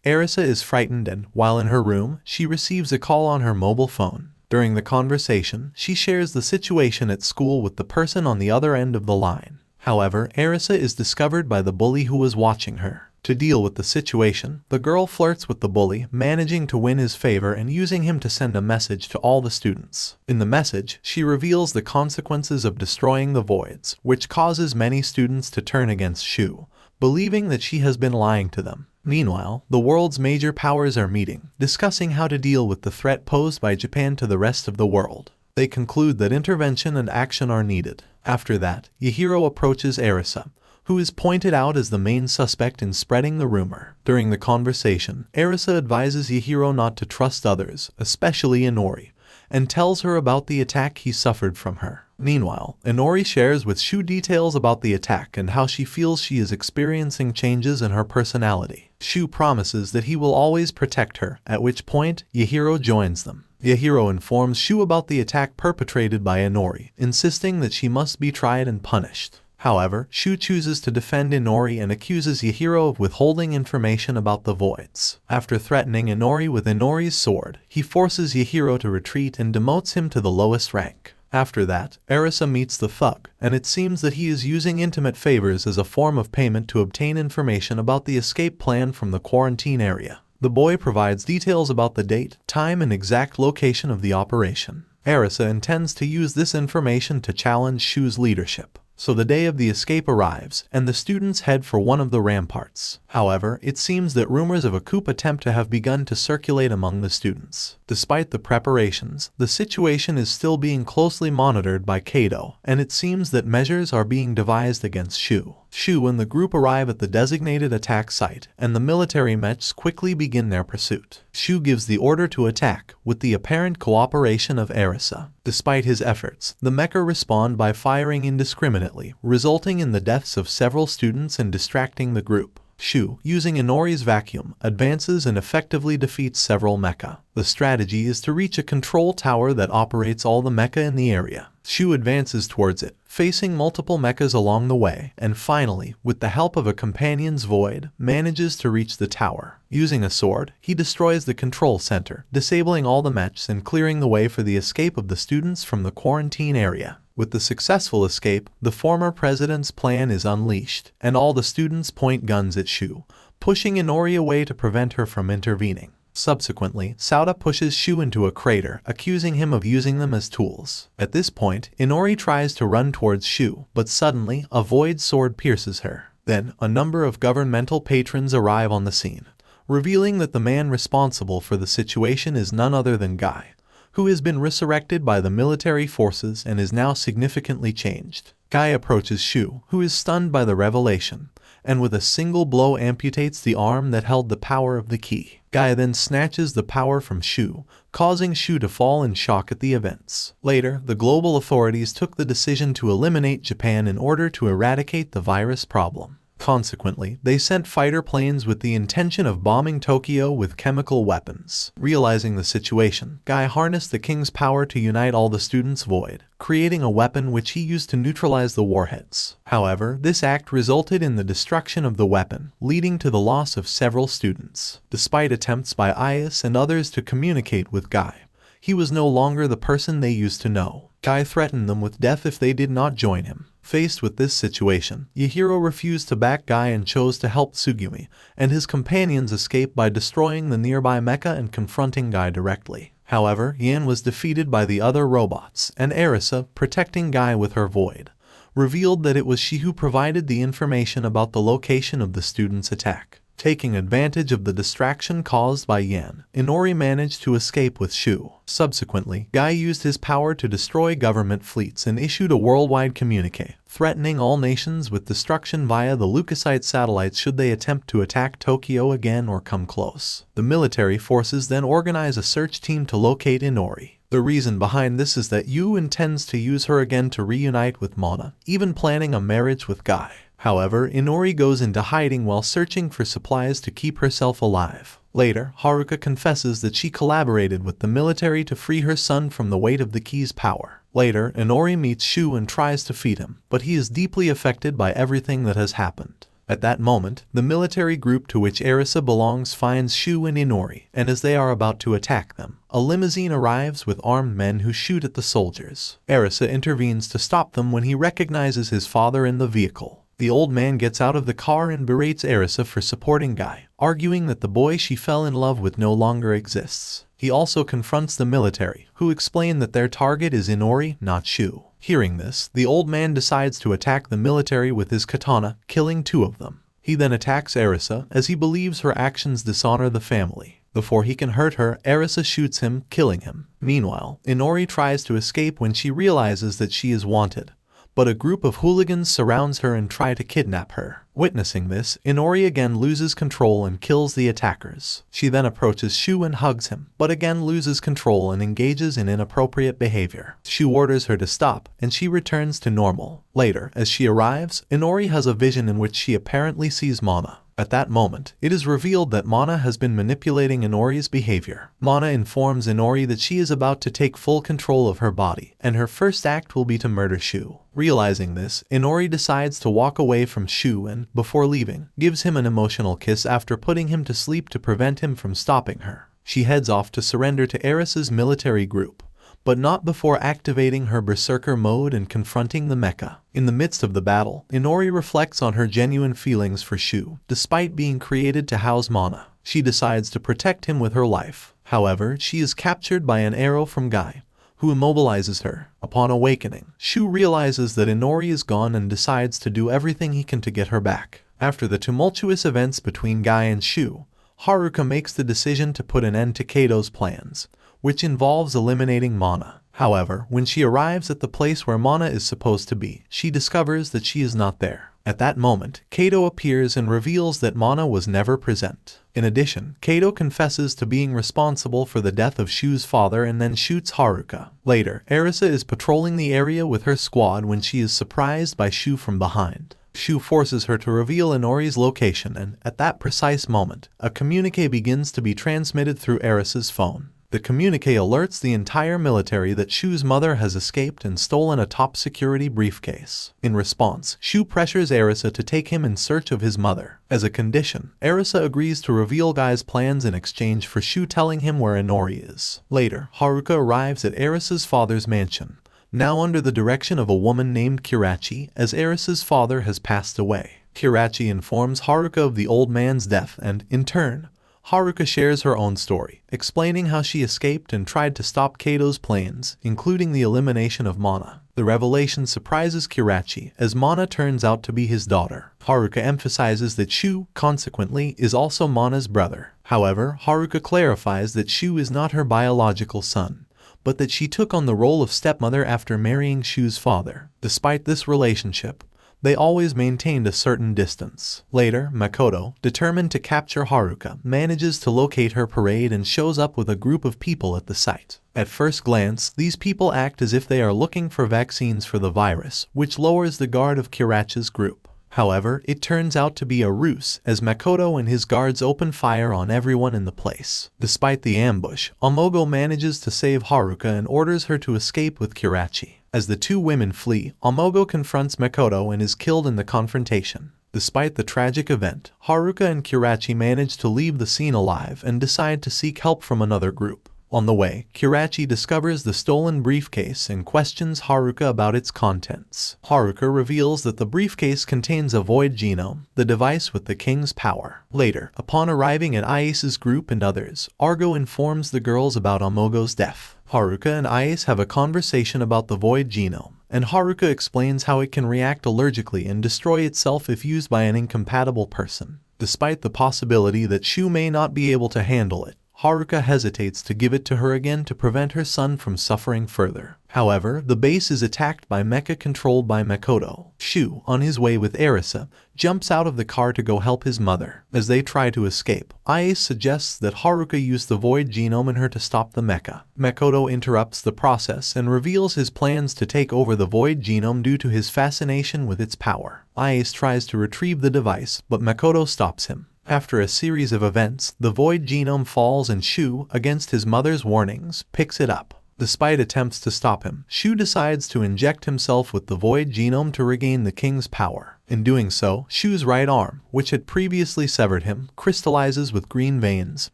Arisa is frightened and, while in her room, she receives a call on her mobile phone. During the conversation, she shares the situation at school with the person on the other end of the line. However, Arisa is discovered by the bully who was watching her. To deal with the situation, the girl flirts with the bully, managing to win his favor and using him to send a message to all the students. In the message, she reveals the consequences of destroying the voids, which causes many students to turn against Shu, believing that she has been lying to them. Meanwhile, the world's major powers are meeting, discussing how to deal with the threat posed by Japan to the rest of the world. They conclude that intervention and action are needed. After that, Yahiro approaches Arisa, who is pointed out as the main suspect in spreading the rumor. During the conversation, Arisa advises Yahiro not to trust others, especially Inori, and tells her about the attack he suffered from her. Meanwhile, Inori shares with Shu details about the attack and how she feels she is experiencing changes in her personality. Shu promises that he will always protect her, at which point, Yahiro joins them. Yahiro informs Shu about the attack perpetrated by Inori, insisting that she must be tried and punished. However, Shu chooses to defend Inori and accuses Yahiro of withholding information about the voids. After threatening Inori with Inori's sword, he forces Yahiro to retreat and demotes him to the lowest rank. After that, Arisa meets the thug, and it seems that he is using intimate favors as a form of payment to obtain information about the escape plan from the quarantine area. The boy provides details about the date, time, and exact location of the operation. Arisa intends to use this information to challenge Shu's leadership. So the day of the escape arrives, and the students head for one of the ramparts. However, it seems that rumors of a coup attempt have begun to circulate among the students. Despite the preparations, the situation is still being closely monitored by Kato, and it seems that measures are being devised against Shu. Shu and the group arrive at the designated attack site, and the military mechs quickly begin their pursuit. Shu gives the order to attack, with the apparent cooperation of Arisa. Despite his efforts, the mecha respond by firing indiscriminately, resulting in the deaths of several students and distracting the group. Shu, using Inori's vacuum, advances and effectively defeats several mecha. The strategy is to reach a control tower that operates all the mecha in the area. Shu advances towards it, facing multiple mechas along the way, and finally, with the help of a companion's void, manages to reach the tower. Using a sword, he destroys the control center, disabling all the mechs and clearing the way for the escape of the students from the quarantine area. With the successful escape, the former president's plan is unleashed, and all the students point guns at Shu, pushing Inori away to prevent her from intervening. Subsequently, Sauda pushes Shu into a crater, accusing him of using them as tools. At this point, Inori tries to run towards Shu, but suddenly, a void sword pierces her. Then, a number of governmental patrons arrive on the scene, revealing that the man responsible for the situation is none other than Guy, who has been resurrected by the military forces and is now significantly changed. Guy approaches Shu, who is stunned by the revelation, and with a single blow amputates the arm that held the power of the key. Guy then snatches the power from Shu, causing Shu to fall in shock at the events. Later, the global authorities took the decision to eliminate Japan in order to eradicate the virus problem. Consequently, they sent fighter planes with the intention of bombing Tokyo with chemical weapons. Realizing the situation, Guy harnessed the king's power to unite all the students' void, creating a weapon which he used to neutralize the warheads. However, this act resulted in the destruction of the weapon, leading to the loss of several students. Despite attempts by Ias and others to communicate with Guy, he was no longer the person they used to know. Guy threatened them with death if they did not join him. Faced with this situation, Yahiro refused to back Guy and chose to help Tsugumi and his companions escape by destroying the nearby mecha and confronting Guy directly. However, Yan was defeated by the other robots, and Arisa, protecting Guy with her void, revealed that it was she who provided the information about the location of the students' attack. Taking advantage of the distraction caused by Yan, Inori managed to escape with Shu. Subsequently, Guy used his power to destroy government fleets and issued a worldwide communique, threatening all nations with destruction via the Leucocyte satellites should they attempt to attack Tokyo again or come close. The military forces then organize a search team to locate Inori. The reason behind this is that Yu intends to use her again to reunite with Mana, even planning a marriage with Guy. However, Inori goes into hiding while searching for supplies to keep herself alive. Later, Haruka confesses that she collaborated with the military to free her son from the weight of the key's power. Later, Inori meets Shu and tries to feed him, but he is deeply affected by everything that has happened. At that moment, the military group to which Arisa belongs finds Shu and Inori, and as they are about to attack them, a limousine arrives with armed men who shoot at the soldiers. Arisa intervenes to stop them when he recognizes his father in the vehicle. The old man gets out of the car and berates Arisa for supporting Guy, arguing that the boy she fell in love with no longer exists. He also confronts the military, who explain that their target is Inori, not Shu. Hearing this, the old man decides to attack the military with his katana, killing 2 of them. He then attacks Arisa, as he believes her actions dishonor the family. Before he can hurt her, Arisa shoots him, killing him. Meanwhile, Inori tries to escape when she realizes that she is wanted, but a group of hooligans surrounds her and try to kidnap her. Witnessing this, Inori again loses control and kills the attackers. She then approaches Shu and hugs him, but again loses control and engages in inappropriate behavior. Shu orders her to stop, and she returns to normal. Later, as she arrives, Inori has a vision in which she apparently sees Mana. At that moment, it is revealed that Mana has been manipulating Inori's behavior. Mana informs Inori that she is about to take full control of her body, and her first act will be to murder Shu. Realizing this, Inori decides to walk away from Shu and, before leaving, gives him an emotional kiss after putting him to sleep to prevent him from stopping her. She heads off to surrender to Arisa's military group, but not before activating her berserker mode and confronting the mecha. In the midst of the battle, Inori reflects on her genuine feelings for Shu, despite being created to house Mana. She decides to protect him with her life. However, she is captured by an arrow from Guy, who immobilizes her. Upon awakening, Shu realizes that Inori is gone and decides to do everything he can to get her back. After the tumultuous events between Guy and Shu, Haruka makes the decision to put an end to Kato's plans, which involves eliminating Mana. However, when she arrives at the place where Mana is supposed to be, she discovers that she is not there. At that moment, Kato appears and reveals that Mana was never present. In addition, Kato confesses to being responsible for the death of Shu's father and then shoots Haruka. Later, Arisa is patrolling the area with her squad when she is surprised by Shu from behind. Shu forces her to reveal Inori's location and, at that precise moment, a communique begins to be transmitted through Arisa's phone. The communique alerts the entire military that Shu's mother has escaped and stolen a top-security briefcase. In response, Shu pressures Arisa to take him in search of his mother. As a condition, Arisa agrees to reveal Guy's plans in exchange for Shu telling him where Inori is. Later, Haruka arrives at Arisa's father's mansion, now under the direction of a woman named Kirachi, as Arisa's father has passed away. Kirachi informs Haruka of the old man's death and, in turn, Haruka shares her own story, explaining how she escaped and tried to stop Kato's plans, including the elimination of Mana. The revelation surprises Kirachi, as Mana turns out to be his daughter. Haruka emphasizes that Shu, consequently, is also Mana's brother. However, Haruka clarifies that Shu is not her biological son, but that she took on the role of stepmother after marrying Shu's father. Despite this relationship, they always maintained a certain distance. Later, Makoto, determined to capture Haruka, manages to locate her parade and shows up with a group of people at the site. At first glance, these people act as if they are looking for vaccines for the virus, which lowers the guard of Kirachi's group. However, it turns out to be a ruse, as Makoto and his guards open fire on everyone in the place. Despite the ambush, Amogo manages to save Haruka and orders her to escape with Kirachi. As the two women flee, Amogo confronts Makoto and is killed in the confrontation. Despite the tragic event, Haruka and Kirachi manage to leave the scene alive and decide to seek help from another group. On the way, Kirachi discovers the stolen briefcase and questions Haruka about its contents. Haruka reveals that the briefcase contains a void genome, the device with the king's power. Later, upon arriving at Aise's group and others, Argo informs the girls about Amogo's death. Haruka and Aise have a conversation about the void genome, and Haruka explains how it can react allergically and destroy itself if used by an incompatible person. Despite the possibility that Shu may not be able to handle it, Haruka hesitates to give it to her again to prevent her son from suffering further. However, the base is attacked by mecha controlled by Makoto. Shu, on his way with Arisa, jumps out of the car to go help his mother. As they try to escape, Aise suggests that Haruka use the void genome in her to stop the mecha. Makoto interrupts the process and reveals his plans to take over the void genome due to his fascination with its power. Aise tries to retrieve the device, but Makoto stops him. After a series of events, the void genome falls and Shu, against his mother's warnings, picks it up. Despite attempts to stop him, Shu decides to inject himself with the void genome to regain the king's power. In doing so, Shu's right arm, which had previously severed him, crystallizes with green veins,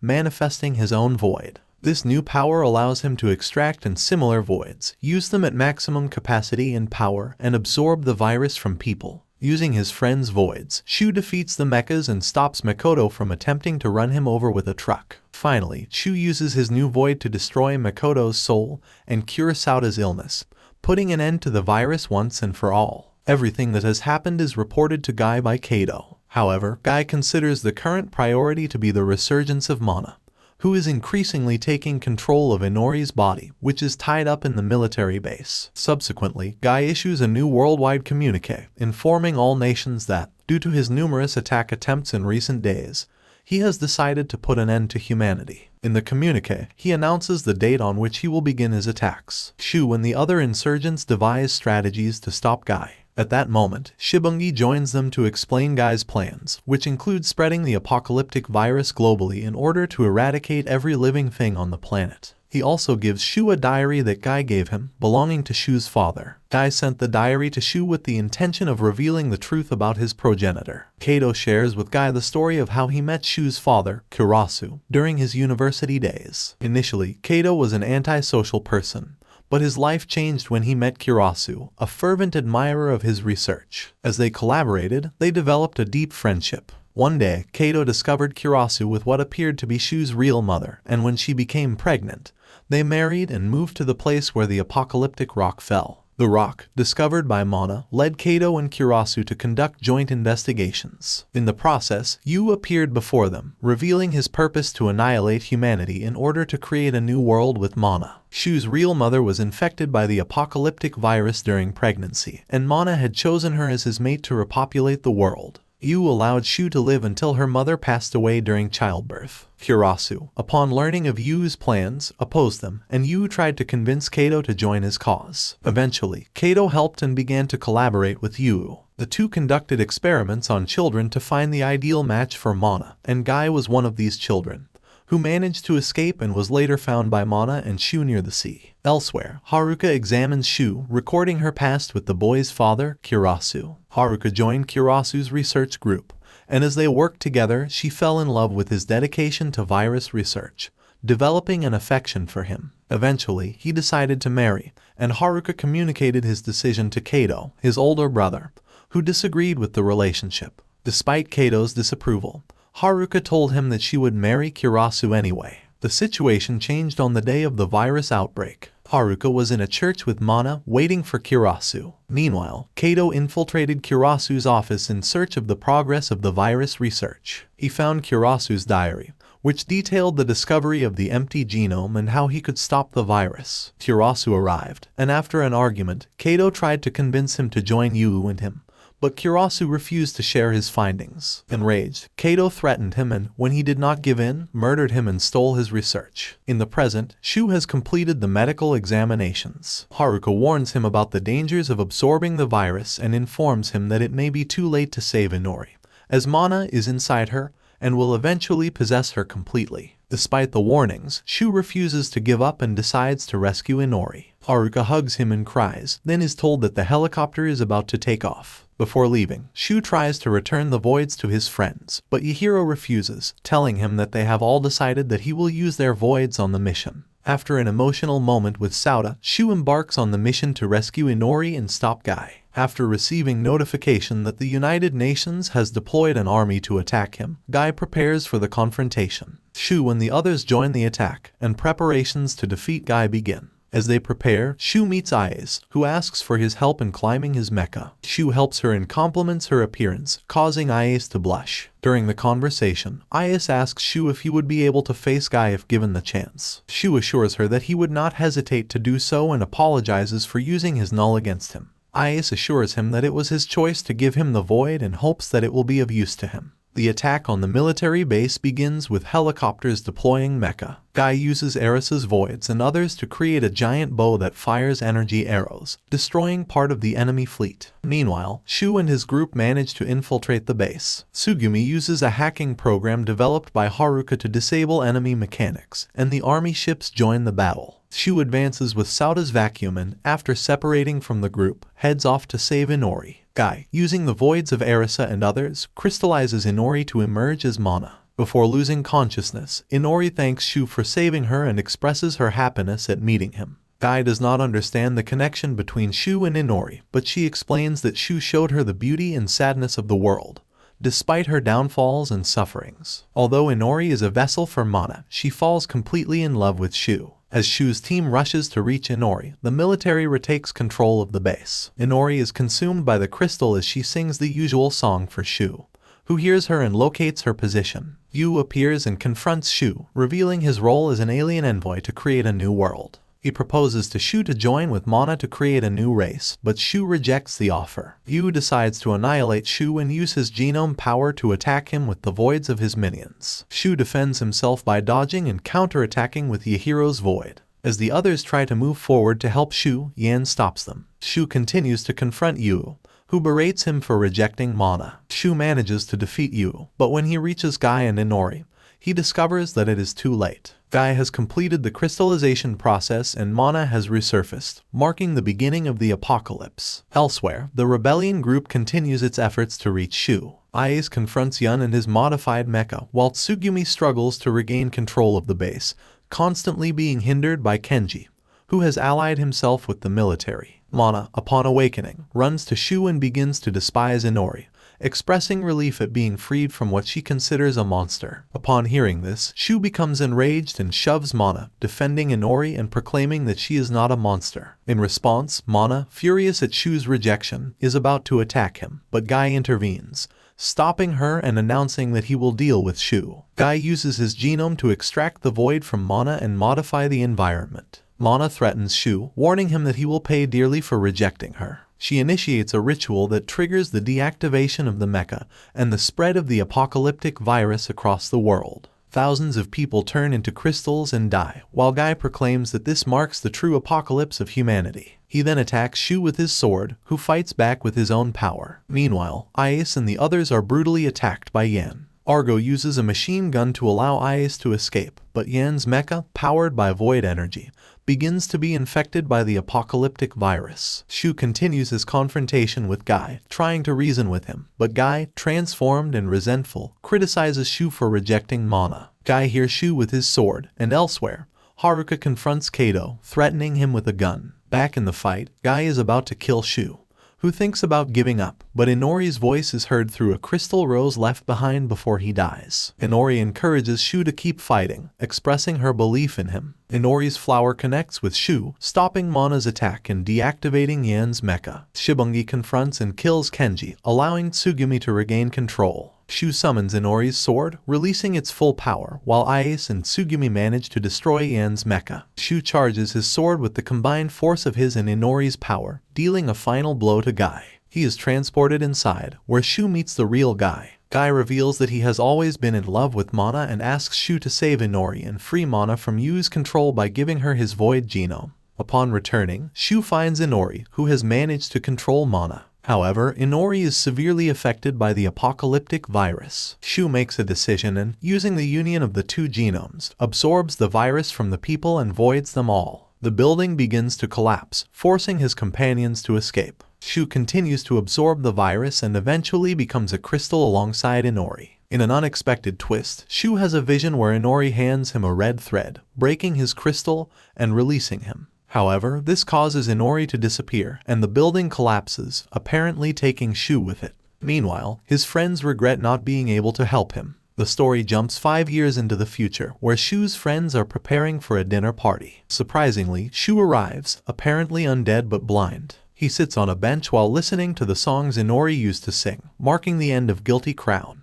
manifesting his own void. This new power allows him to extract in similar voids, use them at maximum capacity and power, and absorb the virus from people. Using his friend's voids, Shu defeats the mechas and stops Makoto from attempting to run him over with a truck. Finally, Shu uses his new void to destroy Makoto's soul and cure Saota's illness, putting an end to the virus once and for all. Everything that has happened is reported to Guy by Kato. However, Guy considers the current priority to be the resurgence of Mana, who is increasingly taking control of Inori's body, which is tied up in the military base. Subsequently, Guy issues a new worldwide communique, informing all nations that, due to his numerous attack attempts in recent days, he has decided to put an end to humanity. In the communique, he announces the date on which he will begin his attacks. Shu and the other insurgents devise strategies to stop Guy. At that moment, Shibungi joins them to explain Guy's plans, which include spreading the apocalyptic virus globally in order to eradicate every living thing on the planet. He also gives Shu a diary that Guy gave him, belonging to Shu's father. Guy sent the diary to Shu with the intention of revealing the truth about his progenitor. Kato shares with Guy the story of how he met Shu's father, Kurasu, during his university days. Initially, Kato was an antisocial person, but his life changed when he met Kurasu, a fervent admirer of his research. As they collaborated, they developed a deep friendship. One day, Kato discovered Kurasu with what appeared to be Shu's real mother, and when she became pregnant, they married and moved to the place where the apocalyptic rock fell. The rock, discovered by Mana, led Kato and Kurasu to conduct joint investigations. In the process, Yu appeared before them, revealing his purpose to annihilate humanity in order to create a new world with Mana. Shu's real mother was infected by the apocalyptic virus during pregnancy, and Mana had chosen her as his mate to repopulate the world. Yu allowed Shu to live until her mother passed away during childbirth. Kurasu, upon learning of Yu's plans, opposed them, and Yu tried to convince Kato to join his cause. Eventually, Kato helped and began to collaborate with Yu. The two conducted experiments on children to find the ideal match for Mana, and Guy was one of these children, who managed to escape and was later found by Mana and Shu near the sea. Elsewhere, Haruka examines Shu, recording her past with the boy's father, Kurasu. Haruka joined Kurasu's research group, and as they worked together, she fell in love with his dedication to virus research, developing an affection for him. Eventually, he decided to marry, and Haruka communicated his decision to Kato, his older brother, who disagreed with the relationship. Despite Kato's disapproval, Haruka told him that she would marry Kurasu anyway. The situation changed on the day of the virus outbreak. Haruka was in a church with Mana, waiting for Kurasu. Meanwhile, Kato infiltrated Kurasu's office in search of the progress of the virus research. He found Kurasu's diary, which detailed the discovery of the empty genome and how he could stop the virus. Kurasu arrived, and after an argument, Kato tried to convince him to join Yu and him, but Kurasu refused to share his findings. Enraged, Kato threatened him and, when he did not give in, murdered him and stole his research. In the present, Shu has completed the medical examinations. Haruka warns him about the dangers of absorbing the virus and informs him that it may be too late to save Inori, as Mana is inside her and will eventually possess her completely. Despite the warnings, Shu refuses to give up and decides to rescue Inori. Haruka hugs him and cries, then is told that the helicopter is about to take off. Before leaving, Shu tries to return the voids to his friends, but Yahiro refuses, telling him that they have all decided that he will use their voids on the mission. After an emotional moment with Sauta, Shu embarks on the mission to rescue Inori and stop Guy. After receiving notification that the United Nations has deployed an army to attack him, Guy prepares for the confrontation. Shu and the others join the attack, and preparations to defeat Guy begin. As they prepare, Shu meets Ais, who asks for his help in climbing his mecha. Shu helps her and compliments her appearance, causing Ais to blush. During the conversation, Ais asks Shu if he would be able to face Guy if given the chance. Shu assures her that he would not hesitate to do so and apologizes for using his null against him. Ais assures him that it was his choice to give him the void and hopes that it will be of use to him. The attack on the military base begins with helicopters deploying mecha. Guy uses Eris's voids and others to create a giant bow that fires energy arrows, destroying part of the enemy fleet. Meanwhile, Shu and his group manage to infiltrate the base. Tsugumi uses a hacking program developed by Haruka to disable enemy mechanics, and the army ships join the battle. Shu advances with Sauta's vacuum and, after separating from the group, heads off to save Inori. Guy, using the voids of Erisa and others, crystallizes Inori to emerge as Mana. Before losing consciousness, Inori thanks Shu for saving her and expresses her happiness at meeting him. Guy does not understand the connection between Shu and Inori, but she explains that Shu showed her the beauty and sadness of the world, despite her downfalls and sufferings. Although Inori is a vessel for Mana, she falls completely in love with Shu. As Shu's team rushes to reach Inori, the military retakes control of the base. Inori is consumed by the crystal as she sings the usual song for Shu, who hears her and locates her position. Yu appears and confronts Shu, revealing his role as an alien envoy to create a new world. He proposes to Shu to join with Mana to create a new race, but Shu rejects the offer. Yu decides to annihilate Shu and use his genome power to attack him with the voids of his minions. Shu defends himself by dodging and counter-attacking with Yahiro's void. As the others try to move forward to help Shu, Yan stops them. Shu continues to confront Yu, who berates him for rejecting Mana. Shu manages to defeat Yu, but when he reaches Guy and Inori, he discovers that it is too late. Guy has completed the crystallization process and Mana has resurfaced, marking the beginning of the apocalypse. Elsewhere, the rebellion group continues its efforts to reach Shu. Ais confronts Yun and his modified mecha, while Tsugumi struggles to regain control of the base, constantly being hindered by Kenji, who has allied himself with the military. Mana, upon awakening, runs to Shu and begins to despise Inori, expressing relief at being freed from what she considers a monster. Upon hearing this, Shu becomes enraged and shoves Mana, defending Inori and proclaiming that she is not a monster. In response, Mana, furious at Shu's rejection, is about to attack him, but Guy intervenes, stopping her and announcing that he will deal with Shu. Guy uses his genome to extract the void from Mana and modify the environment. Mana threatens Shu, warning him that he will pay dearly for rejecting her. She initiates a ritual that triggers the deactivation of the mecha and the spread of the apocalyptic virus across the world. Thousands of people turn into crystals and die, while Guy proclaims that this marks the true apocalypse of humanity. He then attacks Shu with his sword, who fights back with his own power. Meanwhile, Ais and the others are brutally attacked by Yan. Argo uses a machine gun to allow Ais to escape, but Yan's mecha, powered by void energy, begins to be infected by the apocalyptic virus. Shu continues his confrontation with Guy, trying to reason with him, but Guy, transformed and resentful, criticizes Shu for rejecting Mana. Guy hears Shu with his sword, and elsewhere, Haruka confronts Kato, threatening him with a gun. Back in the fight, Guy is about to kill Shu, who thinks about giving up, but Inori's voice is heard through a crystal rose left behind before he dies. Inori encourages Shu to keep fighting, expressing her belief in him. Inori's flower connects with Shu, stopping Mana's attack and deactivating Yan's mecha. Shibungi confronts and kills Kenji, allowing Tsugumi to regain control. Shu summons Inori's sword, releasing its full power, while Ais and Tsugumi manage to destroy Yan's mecha. Shu charges his sword with the combined force of his and Inori's power, dealing a final blow to Guy. He is transported inside, where Shu meets the real Guy. Guy reveals that he has always been in love with Mana and asks Shu to save Inori and free Mana from Yu's control by giving her his void genome. Upon returning, Shu finds Inori, who has managed to control Mana. However, Inori is severely affected by the apocalyptic virus. Shu makes a decision and, using the union of the two genomes, absorbs the virus from the people and voids them all. The building begins to collapse, forcing his companions to escape. Shu continues to absorb the virus and eventually becomes a crystal alongside Inori. In an unexpected twist, Shu has a vision where Inori hands him a red thread, breaking his crystal and releasing him. However, this causes Inori to disappear, and the building collapses, apparently taking Shu with it. Meanwhile, his friends regret not being able to help him. The story jumps 5 years into the future, where Shu's friends are preparing for a dinner party. Surprisingly, Shu arrives, apparently undead but blind. He sits on a bench while listening to the songs Inori used to sing, marking the end of Guilty Crown.